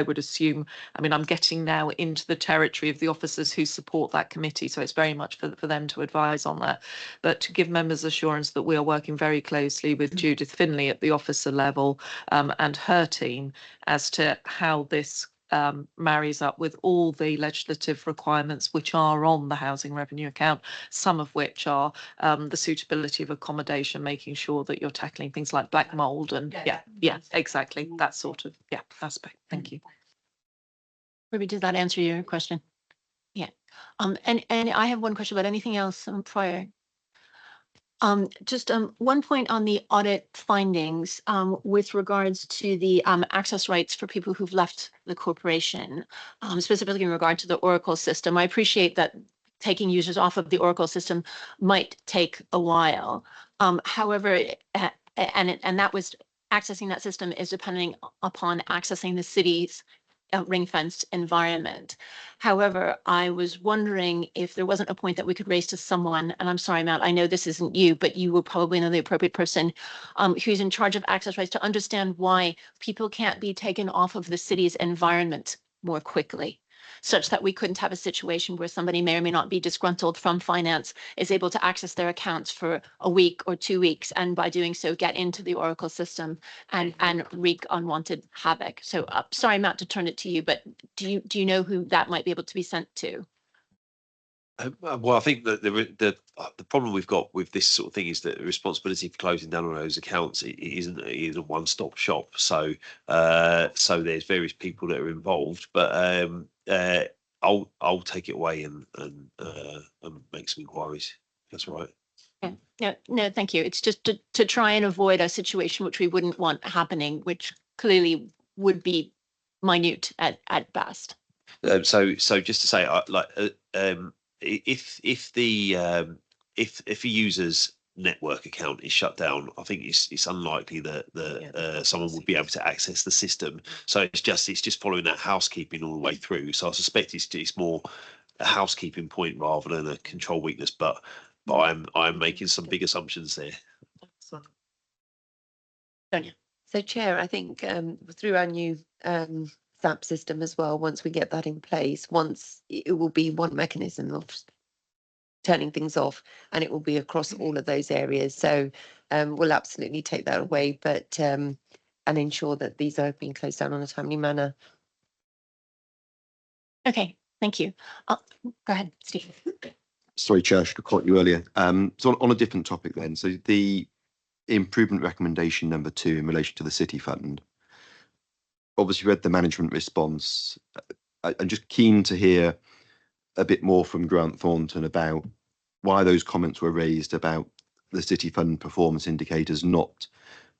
would assume, I mean, I'm getting now into the territory of the officers who support that committee, so it's very much for them to advise on that. But to give members assurance that we are working very closely with Judith Finlay at the officer level and her team as to how this marries up with all the legislative requirements which are on the housing revenue account, some of which are the suitability of accommodation, making sure that you're tackling things like black mold and yeah, exactly, that sort of aspect. Thank you. Ruby, does that answer your question? Yeah. And I have one question about anything else prior. Just one point on the audit findings with regards to the access rights for people who've left the corporation, specifically in regard to the Oracle system. I appreciate that taking users off of the Oracle system might take a while. However, and that was accessing that system is depending upon accessing the city's ring-fenced environment. However, I was wondering if there wasn't a point that we could raise to someone, and I'm sorry, Matt, I know this isn't you, but you will probably know the appropriate person who's in charge of access rights to understand why people can't be taken off of the city's environment more quickly, such that we couldn't have a situation where somebody may or may not be disgruntled from finance, is able to access their accounts for a week or 2 weeks, and by doing so get into the Oracle system and wreak unwanted havoc. So sorry, Matt, to turn it to you, but do you know who that might be able to be sent to? Well, I think that the problem we've got with this sort of thing is that the responsibility for closing down on those accounts it isn't a one-stop shop. So so there's various people that are involved, but I'll take it away and make some inquiries. That's right. Yeah. No, thank you. It's just to try and avoid a situation which we wouldn't want happening, which clearly would be minute at best. So just to say, if a user's network account is shut down, I think it's unlikely that someone would be able to access the system. So it's just following that housekeeping all the way through. So I suspect it's more a housekeeping point rather than a control weakness. But I'm making some big assumptions there. Sonia. So, Chair, I think through our new SAP system as well. Once we get that in place, once it will be one mechanism of turning things off, and it will be across all of those areas. So we'll absolutely take that away, but and ensure that these are being closed down on a timely manner. Okay, thank you. Go ahead, Steve. Sorry, Chair, I should have caught you earlier. So on a different topic then. So the improvement recommendation number 2 in relation to the City Fund. Obviously read the management response. I'm just keen to hear a bit more from Grant Thornton about why those comments were raised about the City Fund performance indicators not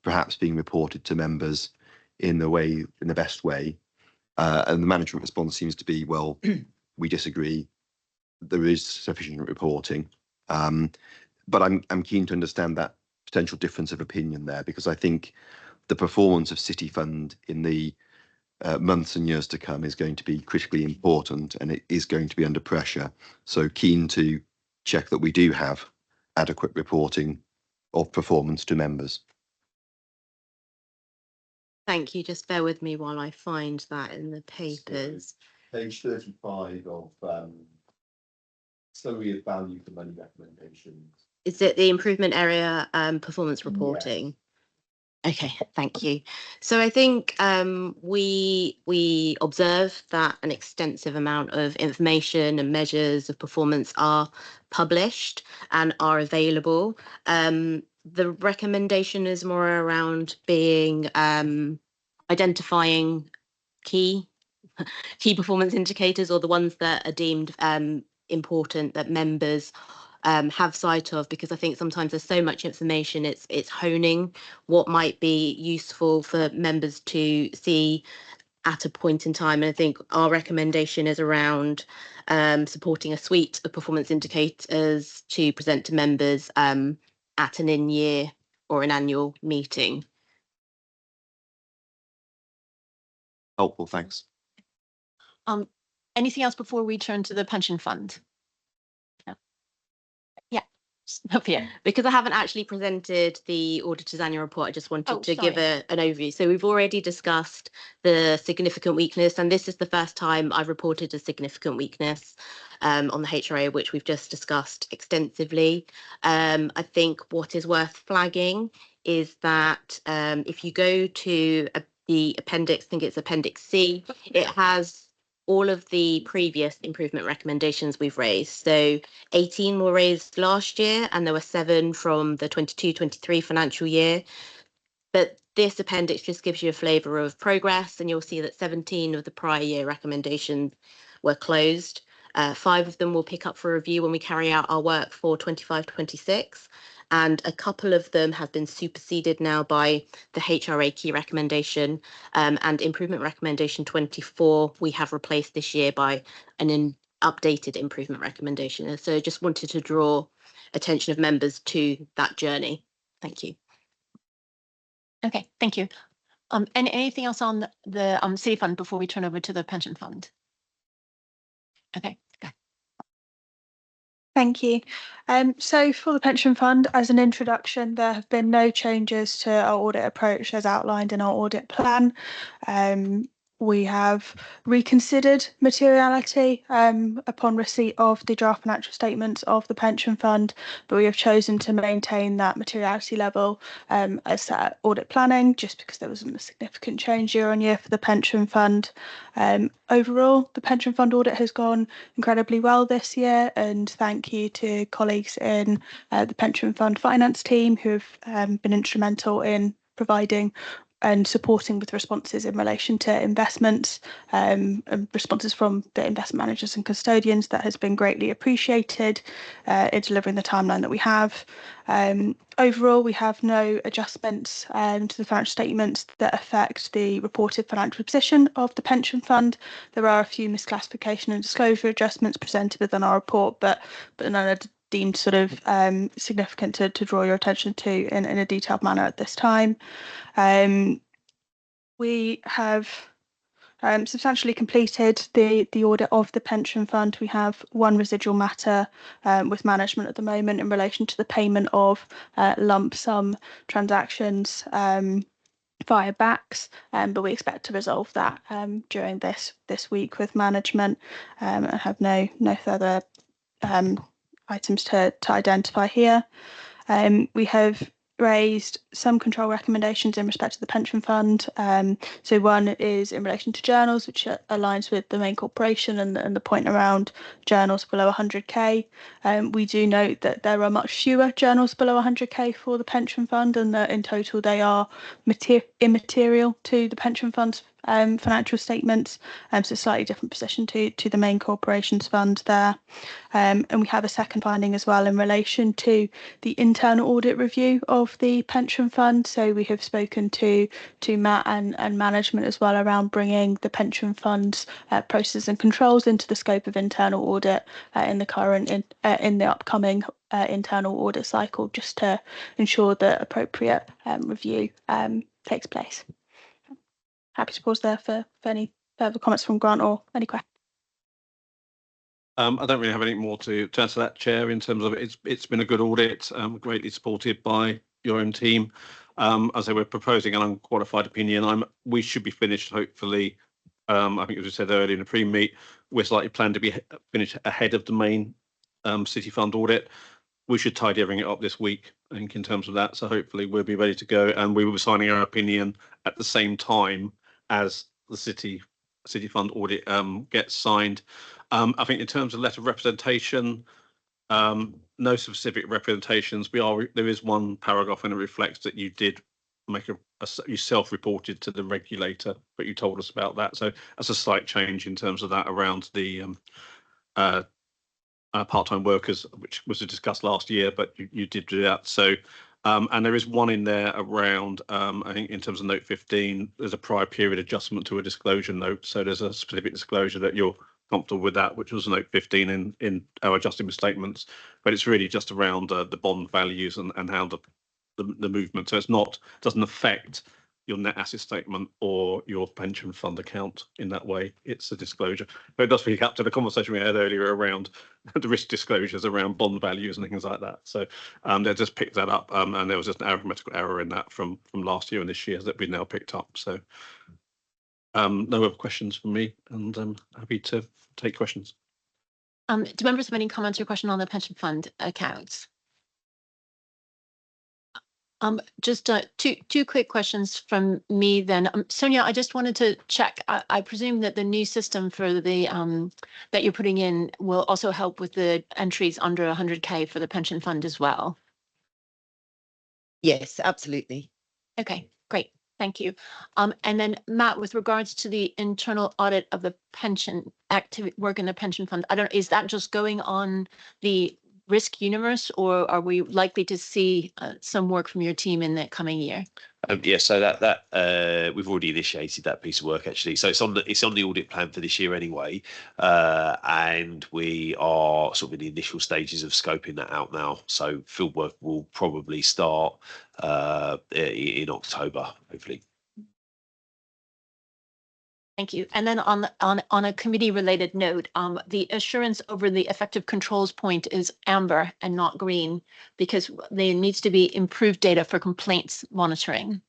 perhaps being reported to members in the best way. And the management response seems to be, well, we disagree. There is sufficient reporting. But I'm keen to understand that potential difference of opinion there, because I think the performance of City Fund in the months and years to come is going to be critically important, and it is going to be under pressure. So keen to check that we do have adequate reporting of performance to members. Thank you. Just bear with me while I find that in the papers. Page 35 of summary of value for money recommendations. Is it the improvement area performance reporting? Okay, thank you. So I think we observe that an extensive amount of information and measures of performance are published and are available. The recommendation is more around being identifying key performance indicators, or the ones that are deemed important that members have sight of, because I think sometimes there's so much information, it's honing what might be useful for members to see at a point in time. And I think our recommendation is around supporting a suite of performance indicators to present to members at an in-year or an annual meeting. Helpful, thanks. Anything else before we turn to the pension fund? No. Yeah, Sophia. Because I haven't actually presented the auditor's annual report, I just wanted to give an overview. So we've already discussed the significant weakness, and this is the first time I've reported a significant weakness on the HRA, which we've just discussed extensively. I think what is worth flagging is that if you go to the appendix, I think it's Appendix C, it has all of the previous improvement recommendations we've raised. So 18 were raised last year, and there were 7 from the 22-23 financial year. But this appendix just gives you a flavour of progress, and you'll see that 17 of the prior year recommendations were closed. 5 of them will pick up for review when we carry out our work for 25-26. And a couple of them have been superseded now by the HRA key recommendation, and improvement recommendation 24 we have replaced this year by an updated improvement recommendation. So just wanted to draw attention of members to that journey. Thank you. Okay, thank you. And anything else on the City Fund before we turn over to the pension fund? Okay. Thank you. So for the pension fund, as an introduction, there have been no changes to our audit approach as outlined in our audit plan. We have reconsidered materiality upon receipt of the draft financial statements of the pension fund, but we have chosen to maintain that materiality level as set at audit planning, just because there wasn't a significant change year on year for the pension fund. Overall, the pension fund audit has gone incredibly well this year, and thank you to colleagues in the pension fund finance team who have been instrumental in providing and supporting with responses in relation to investments, and responses from the investment managers and custodians. That has been greatly appreciated in delivering the timeline that we have. Overall, we have no adjustments to the financial statements that affect the reported financial position of the pension fund. There are a few misclassification and disclosure adjustments presented within our report, but none are deemed sort of significant to draw your attention to in a detailed manner at this time. We have substantially completed the audit of the pension fund. We have one residual matter with management at the moment in relation to the payment of lump sum transactions via backs, but we expect to resolve that during this week with management, and have no further items to identify here. We have raised some control recommendations in respect to the pension fund. So one is in relation to journals, which aligns with the main corporation and the point around journals below 100k. We do note that there are much fewer journals below 100k for the pension fund, and that in total they are immaterial to the pension fund's financial statements. So slightly different position to the main corporation's fund there. And we have a second finding as well in relation to the internal audit review of the pension fund. So we have spoken to Matt and management as well around bringing the pension fund's processes and controls into the scope of internal audit in the upcoming internal audit cycle, just to ensure that appropriate review takes place. Happy to pause there for any further comments from Grant or any questions. I don't really have any more to answer that, Chair, in terms of it's been a good audit, greatly supported by your own team. As I say, we're proposing an unqualified opinion. We should be finished, hopefully. I think as we said earlier in the pre-meet, we're slightly planned to be finished ahead of the main City Fund audit. We should tidy everything up this week, I think, in terms of that. So hopefully we'll be ready to go, and we will be signing our opinion at the same time as the City Fund audit gets signed. I think in terms of letter of representation, no specific representations. There is one paragraph and it reflects that you did make you self-reported to the regulator, but you told us about that. So that's a slight change in terms of that around the part-time workers, which was discussed last year, but you did do that. So and there is one in there around, I think in terms of note 15, there's a prior period adjustment to a disclosure note. So there's a specific disclosure that you're comfortable with that, which was note 15 in our adjusting statements. But it's really just around the bond values and how the movement. So doesn't affect your net asset statement or your pension fund account in that way. It's a disclosure. But it does pick up to the conversation we had earlier around the risk disclosures around bond values and things like that. So they just picked that up, and there was just an arithmetical error in that from last year and this year that we've now picked up. So no other questions from me, and I'm happy to take questions. Do members have any comments or question on the pension fund accounts? Just two quick questions from me then. Sonia, I just wanted to check. I presume that the new system for the that you're putting in will also help with the entries under 100k for the pension fund as well. Yes, absolutely. Okay, great. Thank you. And then Matt, with regards to the internal audit of the pension activity work in the pension fund, is that just going on the risk universe, or are we likely to see some work from your team in the coming year? Yeah, so that we've already initiated that piece of work actually. So it's on the audit plan for this year anyway, and we are sort of in the initial stages of scoping that out now. So field work will probably start in October, hopefully. Thank you. And then on a committee related note, the assurance over the effective controls point is amber and not green because there needs to be improved data for complaints monitoring.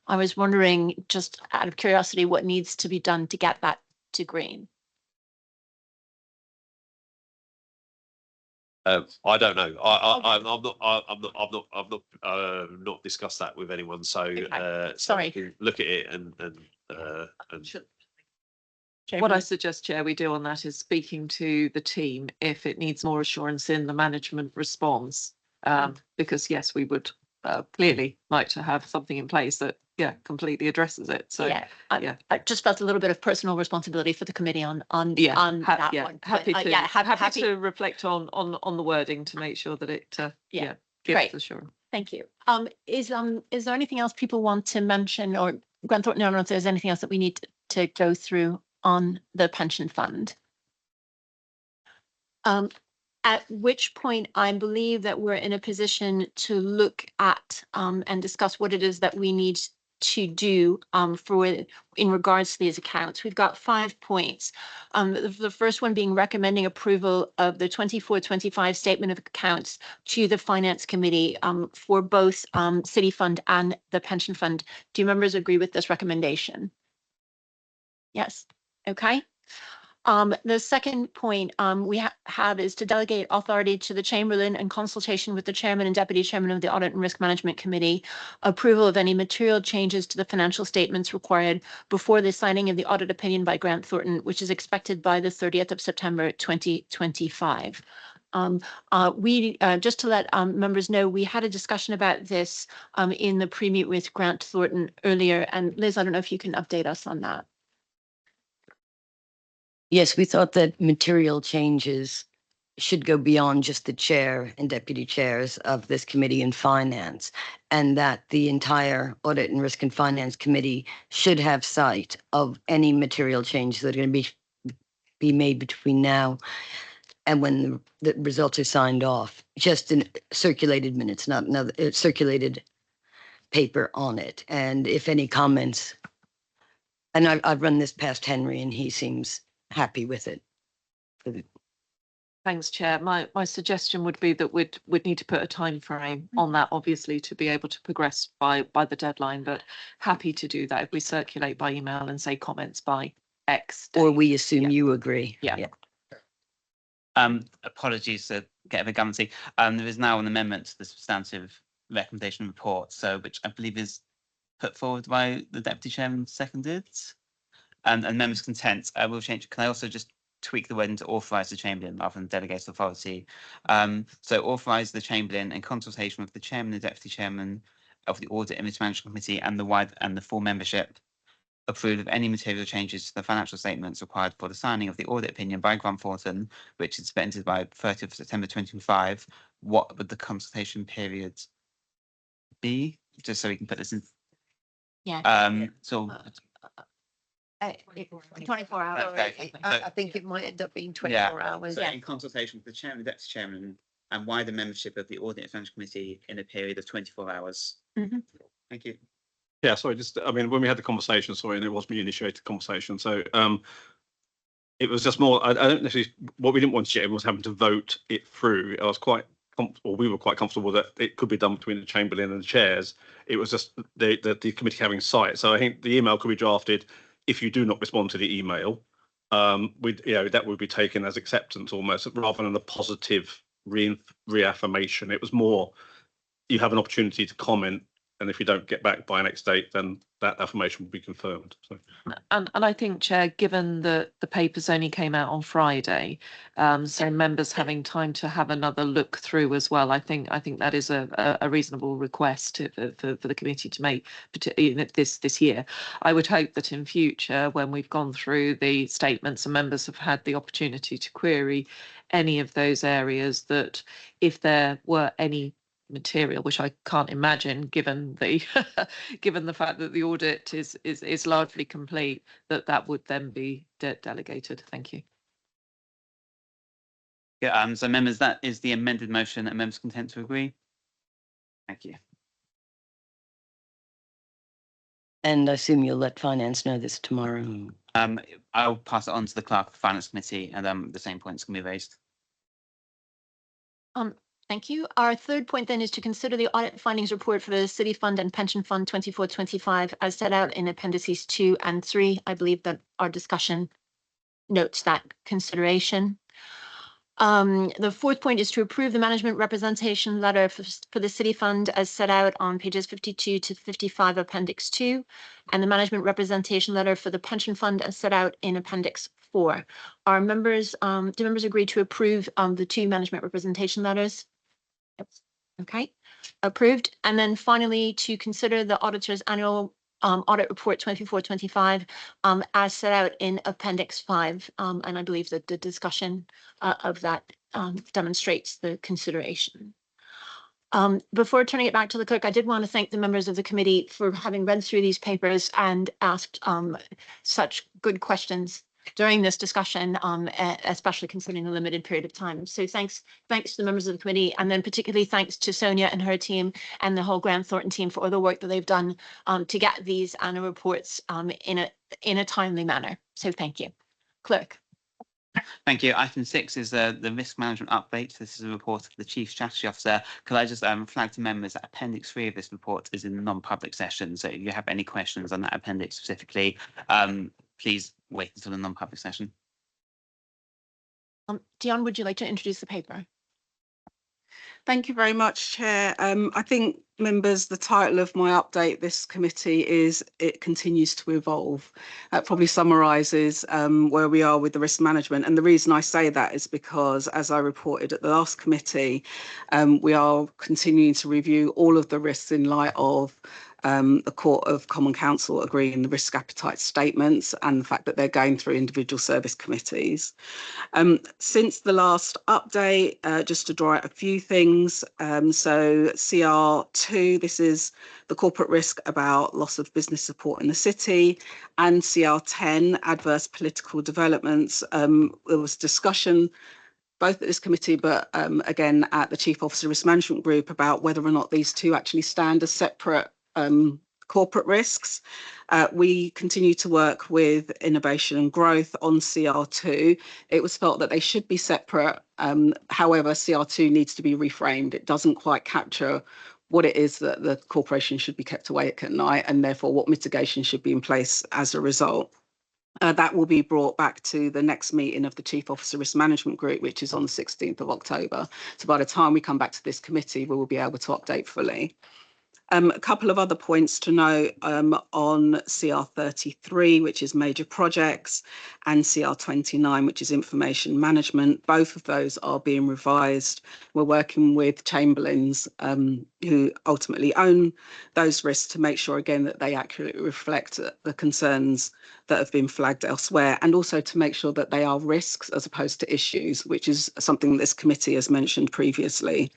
I was wondering, just out of curiosity, what needs to be done to get that to green? I don't know. I've not discussed that with anyone. So okay. So sorry, we can look at it and what I suggest, Chair, we do on that is speaking to the team if it needs more assurance in the management response, because yes, we would clearly like to have something in place that completely addresses it. So I just felt a little bit of personal responsibility for the committee on that one. Happy to happy to reflect on the wording to make sure that it gives great. assurance. Thank you. Is there anything else people want to mention, or Grant Thornton, I don't know if there's anything else that we need to go through on the pension fund? At which point I believe that we're in a position to look at and discuss what it is that we need to do in regards to these accounts. We've got 5 points. The first one being recommending approval of the 24-25 statement of accounts to the Finance Committee for both City Fund and the Pension Fund. Do members agree with this recommendation? Yes. Okay. The second point we have is to delegate authority to the Chamberlain in consultation with the Chairman and Deputy Chairman of the Audit and Risk Management Committee, approval of any material changes to the financial statements required before the signing of the audit opinion by Grant Thornton, which is expected by the 30th of September 2025. Just to let members know, we had a discussion about this in the pre-meet with Grant Thornton earlier, and Liz, I don't know if you can update us on that. Yes, we thought that material changes should go beyond just the chair and deputy chairs of this committee and finance, and that the entire Audit and Risk and Finance Committee should have sight of any material changes that are going to be made between now and when the results are signed off, just in circulated minutes, not another circulated paper on it. And if any comments, and I've run this past Henry and he seems happy with it. Thanks, Chair. My suggestion would be that we'd need to put a time frame on that, obviously, to be able to progress by the deadline, but happy to do that if we circulate by email and say comments by X date. Or we assume you agree. Yeah. Apologies to get a bit gunsy. There is now an amendment to the substantive recommendation report, so which I believe is put forward by the Deputy Chairman, seconded. And members' consent, I will change. Can I also just tweak the wording to authorise the Chamberlain rather than delegate authority? So authorise the Chamberlain in consultation with the Chairman and Deputy Chairman of the Audit and Risk Management Committee and the full membership, approve of any material changes to the financial statements required for the signing of the audit opinion by Grant Thornton, which is expected by 30th of September 2025. What would the consultation period be? Just so we can put this in. Yeah. So 24 hours. Okay. I think it might end up being 24 hours. So in consultation with the Chairman and Deputy Chairman and wider membership of the Audit and Financial Committee in a period of 24 hours. Thank you. Yeah, sorry, when we had the conversation, and it was me initiated the conversation. So it was just more, I don't necessarily, what we didn't want to do was having to vote it through. I was quite comfortable, we were quite comfortable that it could be done between the Chamberlain and the chairs. It was just the committee having sight. So I think the email could be drafted. If you do not respond to the email, that would be taken as acceptance almost, rather than a positive reaffirmation. It was more, you have an opportunity to comment, and if you don't get back by next date, then that affirmation will be confirmed. So. And I think, Chair, given that the papers only came out on Friday, so members having time to have another look through as well, I think that is a reasonable request for the committee to make this year. I would hope that in future, when we've gone through the statements and members have had the opportunity to query any of those areas, that if there were any material, which I can't imagine, given the given the fact that the audit is largely complete, that would then be delegated. Thank you. Yeah. So members, that is the amended motion, and members content to agree. Thank you. And I assume you'll let finance know this tomorrow. I'll pass it on to the clerk of the Finance Committee, and the same points can be raised. Thank you. Our third point then is to consider the audit findings report for the City Fund and Pension Fund 24-25 as set out in appendices 2 and 3. I believe that our discussion notes that consideration. The fourth point is to approve the management representation letter for the City Fund as set out on pages 52 to 55 Appendix 2, and the management representation letter for the Pension Fund as set out in Appendix 4. Do members agree to approve the two management representation letters? Okay, approved. And then finally, to consider the auditor's annual audit report 24-25 as set out in Appendix 5. And I believe that the discussion of that demonstrates the consideration. Before turning it back to the clerk, I did want to thank the members of the committee for having read through these papers and asked such good questions during this discussion, especially considering the limited period of time. So thanks to the members of the committee, and then particularly thanks to Sonia and her team and the whole Grant Thornton team for all the work that they've done to get these annual reports in a timely manner. So thank you. Clerk. Thank you. Item 6 is the risk management update. This is a report of the Chief Strategy Officer. Could I just flag to members that Appendix 3 of this report is in the non-public session. So if you have any questions on that appendix specifically, please wait until the non-public session. Dion, would you like to introduce the paper? Thank you very much, Chair. I think, members, the title of my update this committee is "It Continues to Evolve." That probably summarises where we are with the risk management. And the reason I say that is because, as I reported at the last committee, we are continuing to review all of the risks in light of the Court of Common Council agreeing the risk appetite statements and the fact that they're going through individual service committees. Since the last update, just to draw out a few things, so CR2, this is the corporate risk about loss of business support in the city, and CR10, adverse political developments. There was discussion both at this committee, but again at the Chief Officer Risk Management Group about whether or not these two actually stand as separate corporate risks. We continue to work with innovation and growth on CR2. It was felt that they should be separate. However, CR2 needs to be reframed. It doesn't quite capture what it is that the corporation should be kept awake at night, and therefore what mitigation should be in place as a result. That will be brought back to the next meeting of the Chief Officer Risk Management Group, which is on the 16th of October. So by the time we come back to this committee, we will be able to update fully. A couple of other points to note on CR33, which is major projects, and CR29, which is information management. Both of those are being revised. We're working with Chamberlains, who ultimately own those risks, to make sure, again, that they accurately reflect the concerns that have been flagged elsewhere, and also to make sure that they are risks as opposed to issues, which is something this committee has mentioned previously.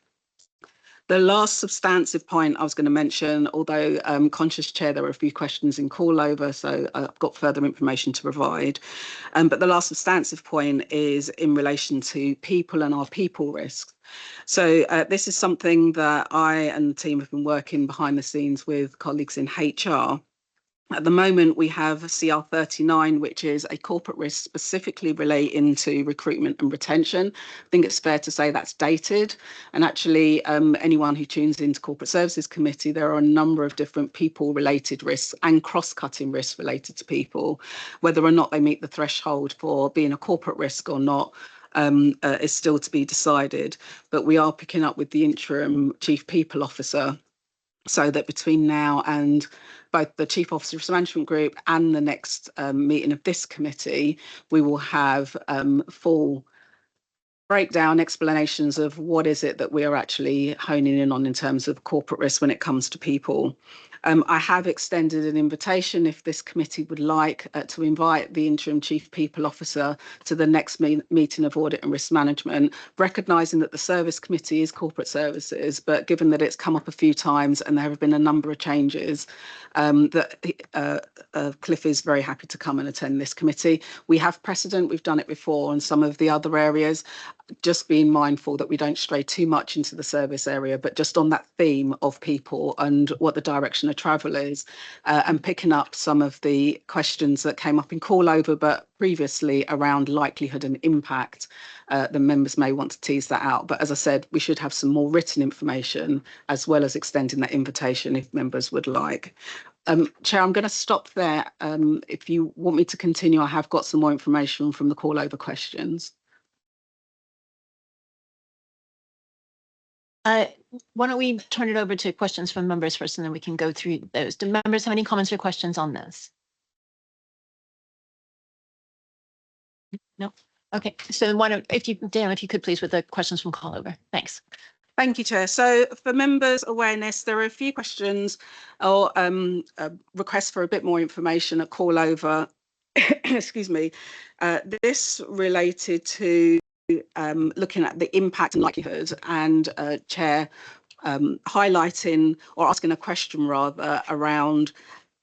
The last substantive point I was going to mention, although conscious Chair, there were a few questions in call over, so I've got further information to provide. But the last substantive point is in relation to people and our people risks. So this is something that I and the team have been working behind the scenes with colleagues in HR. At the moment, we have CR39, which is a corporate risk specifically relating to recruitment and retention. I think it's fair to say that's dated. And actually, anyone who tunes into Corporate Services Committee, there are a number of different people-related risks and cross-cutting risks related to people. Whether or not they meet the threshold for being a corporate risk or not is still to be decided. But we are picking up with the interim Chief People Officer, so that between now and both the Chief Officer of Management Group and the next meeting of this committee, we will have full breakdown explanations of what is it that we are actually honing in on in terms of corporate risk when it comes to people. I have extended an invitation, if this committee would like, to invite the interim Chief People Officer to the next meeting of Audit and Risk Management, recognising that the Service Committee is corporate services, but given that it's come up a few times and there have been a number of changes, that Cliff is very happy to come and attend this committee. We have precedent, we've done it before in some of the other areas, just being mindful that we don't stray too much into the service area, but just on that theme of people and what the direction of travel is, and picking up some of the questions that came up in call over, but previously around likelihood and impact. The members may want to tease that out, but as I said, we should have some more written information as well as extending that invitation if members would like. Chair, I'm going to stop there. If you want me to continue, I have got some more information from the call over questions. Why don't we turn it over to questions from members first, and then we can go through those. Do members have any comments or questions on this? No? Okay, so Dan, if you could please with the questions from call over. Thanks. Thank you, Chair. So for members' awareness, there are a few questions or requests for a bit more information at call over. Excuse me. This related to looking at the impact and likelihood, and Chair highlighting or asking a question rather around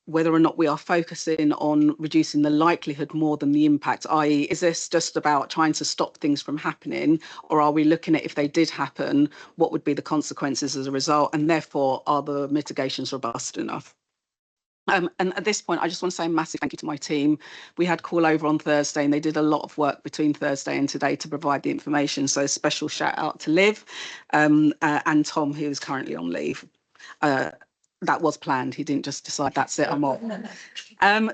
whether or not we are focusing on reducing the likelihood more than the impact, i.e. is this just about trying to stop things from happening, or are we looking at if they did happen, what would be the consequences as a result, and therefore are the mitigations robust enough? And at this point, I just want to say a massive thank you to my team. We had call over on Thursday and they did a lot of work between Thursday and today to provide the information. So special shout out to Liv and Tom, who is currently on leave. That was planned. He didn't just decide that's it, I'm off.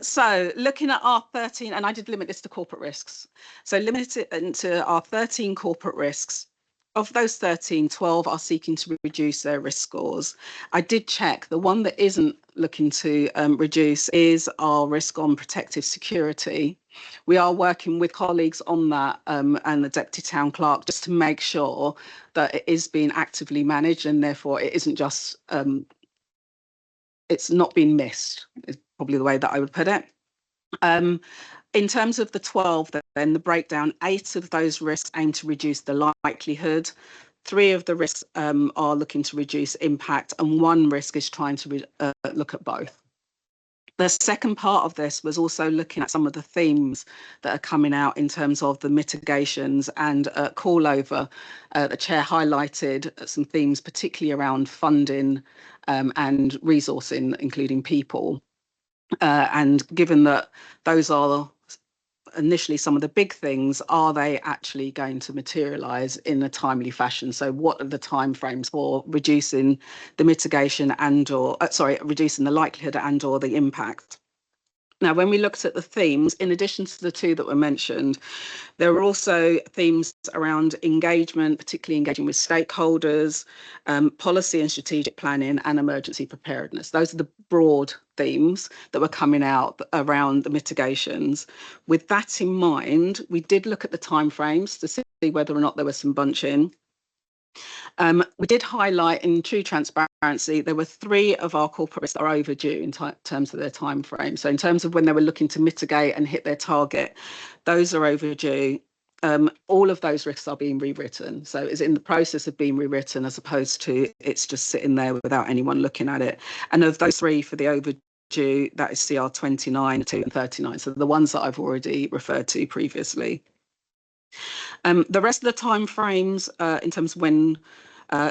So looking at our 13, and I did limit this to corporate risks. So limit it into our 13 corporate risks. Of those 13, 12 are seeking to reduce their risk scores. I did check. The one that isn't looking to reduce is our risk on protective security. We are working with colleagues on that and the Deputy Town Clerk just to make sure that it is being actively managed and therefore it isn't just, it's not being missed, is probably the way that I would put it. In terms of the 12, then the breakdown, 8 of those risks aim to reduce the likelihood. 3 of the risks are looking to reduce impact, and 1 risk is trying to look at both. The second part of this was also looking at some of the themes that are coming out in terms of the mitigations and call over. The chair highlighted some themes, particularly around funding and resourcing, including people. And given that those are initially some of the big things, are they actually going to materialise in a timely fashion? So what are the timeframes for reducing the mitigation and or, reducing the likelihood and or the impact? Now, when we looked at the themes, in addition to the 2 that were mentioned, there were also themes around engagement, particularly engaging with stakeholders, policy and strategic planning, and emergency preparedness. Those are the broad themes that were coming out around the mitigations. With that in mind, we did look at the timeframes to see whether or not there was some bunching. We did highlight, in true transparency, there were 3 of our corporate risks that are overdue in terms of their time frame. So in terms of when they were looking to mitigate and hit their target, those are overdue. All of those risks are being rewritten. So it's in the process of being rewritten as opposed to it's just sitting there without anyone looking at it. And of those 3 for the overdue, that is CR 29, 2 and 39. So the ones that I've already referred to previously. The rest of the timeframes in terms of when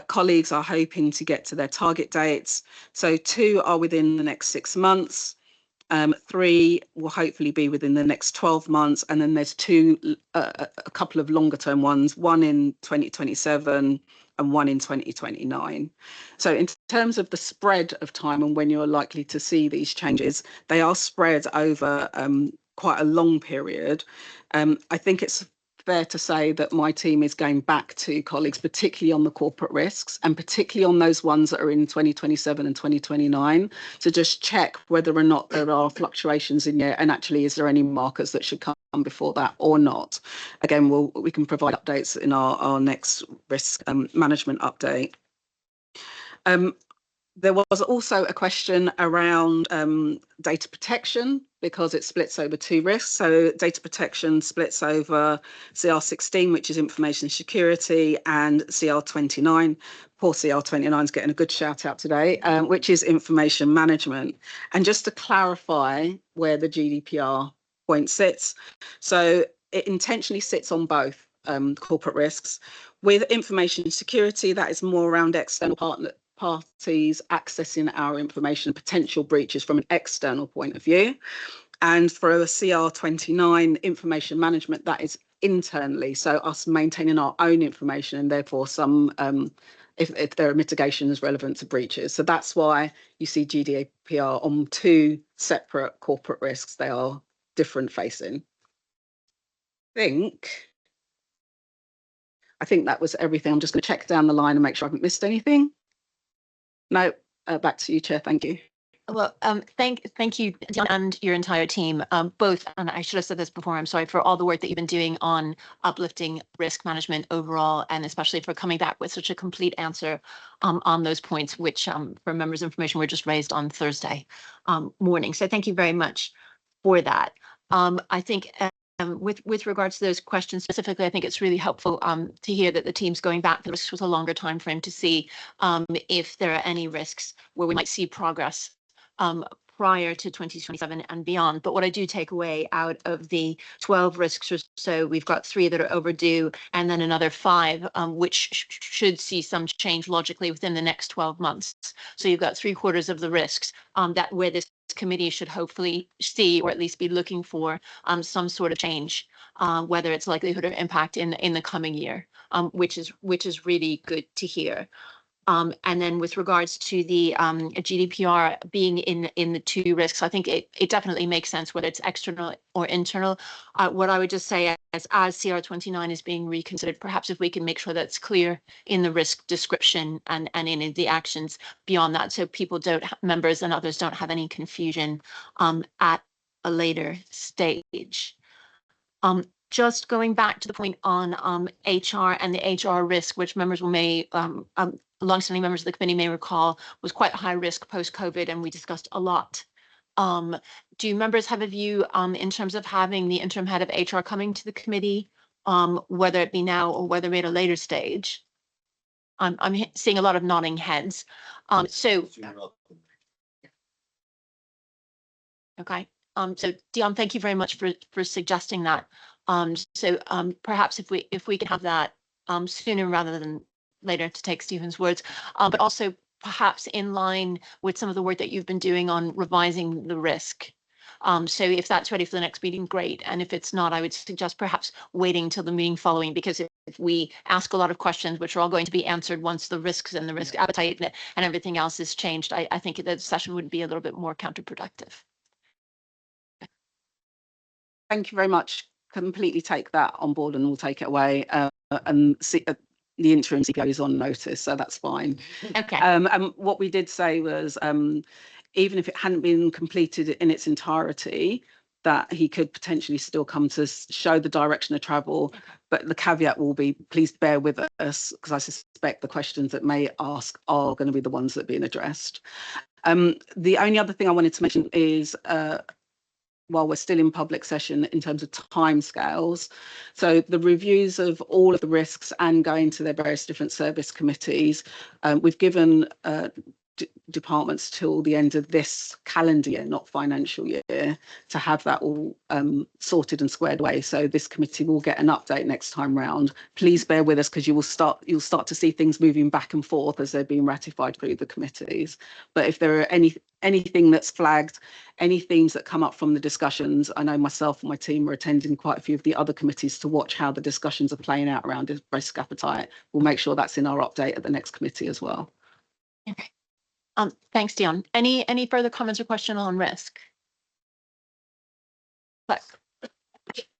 colleagues are hoping to get to their target dates. So 2 are within the next 6 months. 3 will hopefully be within the next 12 months. And then there's 2, a couple of longer term ones, 1 in 2027 and 1 in 2029. So in terms of the spread of time and when you're likely to see these changes, they are spread over quite a long period. I think it's fair to say that my team is going back to colleagues, particularly on the corporate risks and particularly on those ones that are in 2027 and 2029, to just check whether or not there are fluctuations in there and actually is there any markers that should come before that or not. Again, we can provide updates in our next risk management update. There was also a question around data protection because it splits over 2 risks. So data protection splits over CR16, which is information security, and CR29. Poor CR29 is getting a good shout out today, which is information management. And just to clarify where the GDPR point sits, so it intentionally sits on both corporate risks. With information security, that is more around external parties accessing our information, potential breaches from an external point of view. And for a CR29 information management, that is internally, so us maintaining our own information and therefore some if there are mitigations relevant to breaches. So that's why you see GDPR on 2 separate corporate risks. They are different facing. I think that was everything. I'm just going to check down the line and make sure I haven't missed anything. No, back to you, Chair. Thank you. Well, thank you, Dion, and your entire team, both, and I should have said this before, I'm sorry, for all the work that you've been doing on uplifting risk management overall, and especially for coming back with such a complete answer on those points, which for members' information were just raised on Thursday morning. So thank you very much for that. I think with regards to those questions specifically, I think it's really helpful to hear that the team's going back with a longer time frame to see if there are any risks where we might see progress prior to 2027 and beyond. But what I do take away out of the 12 risks or so, we've got 3 that are overdue and then another 5, which should see some change logically within the next 12 months. So you've got 3/4 of the risks that where this committee should hopefully see, or at least be looking for, some sort of change, whether it's likelihood or impact in the coming year, which is really good to hear. And then with regards to the GDPR being in the 2 risks, I think it definitely makes sense whether it's external or internal. What I would just say as CR29 is being reconsidered, perhaps if we can make sure that's clear in the risk description and in the actions beyond that, so people members and others don't have any confusion at a later stage. Just going back to the point on HR and the HR risk, which members may longstanding members of the committee may recall was quite high risk post-COVID, and we discussed a lot. Do members have a view in terms of having the interim head of HR coming to the committee, whether it be now or whether at a later stage? I'm seeing a lot of nodding heads. Okay. So Dion, thank you very much for suggesting that. Perhaps if we can have that sooner rather than later, to take Stephen's words, but also perhaps in line with some of the work that you've been doing on revising the risk. So if that's ready for the next meeting, great. And if it's not, I would suggest perhaps waiting till the meeting following, because if we ask a lot of questions, which are all going to be answered once the risks and the risk appetite and everything else is changed, I think the session would be a little bit more counterproductive. Thank you very much. Completely take that on board, and we'll take it away and see. The interim CPO is on notice, so that's fine. Okay. And what we did say was, even if it hadn't been completed in its entirety, that he could potentially still come to show the direction of travel. Okay. But the caveat will be, please bear with us, because I suspect the questions that may ask are going to be the ones that are being addressed. The only other thing I wanted to mention is, while we're still in public session, in terms of timescales. So the reviews of all of the risks and going to their various different service committees, we've given departments till the end of this calendar year, not financial year, to have that all sorted and squared away. So this committee will get an update next time round. Please bear with us, because you'll start to see things moving back and forth as they're being ratified through the committees. But if there are anything that's flagged, any themes that come up from the discussions, I know myself and my team are attending quite a few of the other committees to watch how the discussions are playing out around risk appetite. We'll make sure that's in our update at the next committee as well. Okay. Thanks, Dion. Any further comments or question on risk?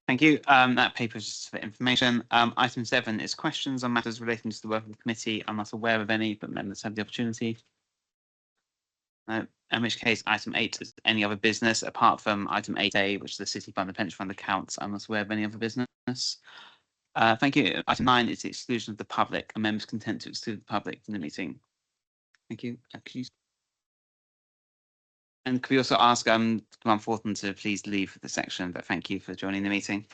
Thank you. That paper is just for information. Item 7 is questions on matters relating to the work of the committee. I'm not aware of any, but members have the opportunity. In which case, item 8 is any other business apart from item 8A, which is the City Fund, the pension fund accounts. I'm not aware of any other business. Thank you. Item 9 is the exclusion of the public. Are members content to exclude the public from the meeting? Thank you. And could we also ask Command Fortin to please leave the section, but thank you for joining the meeting.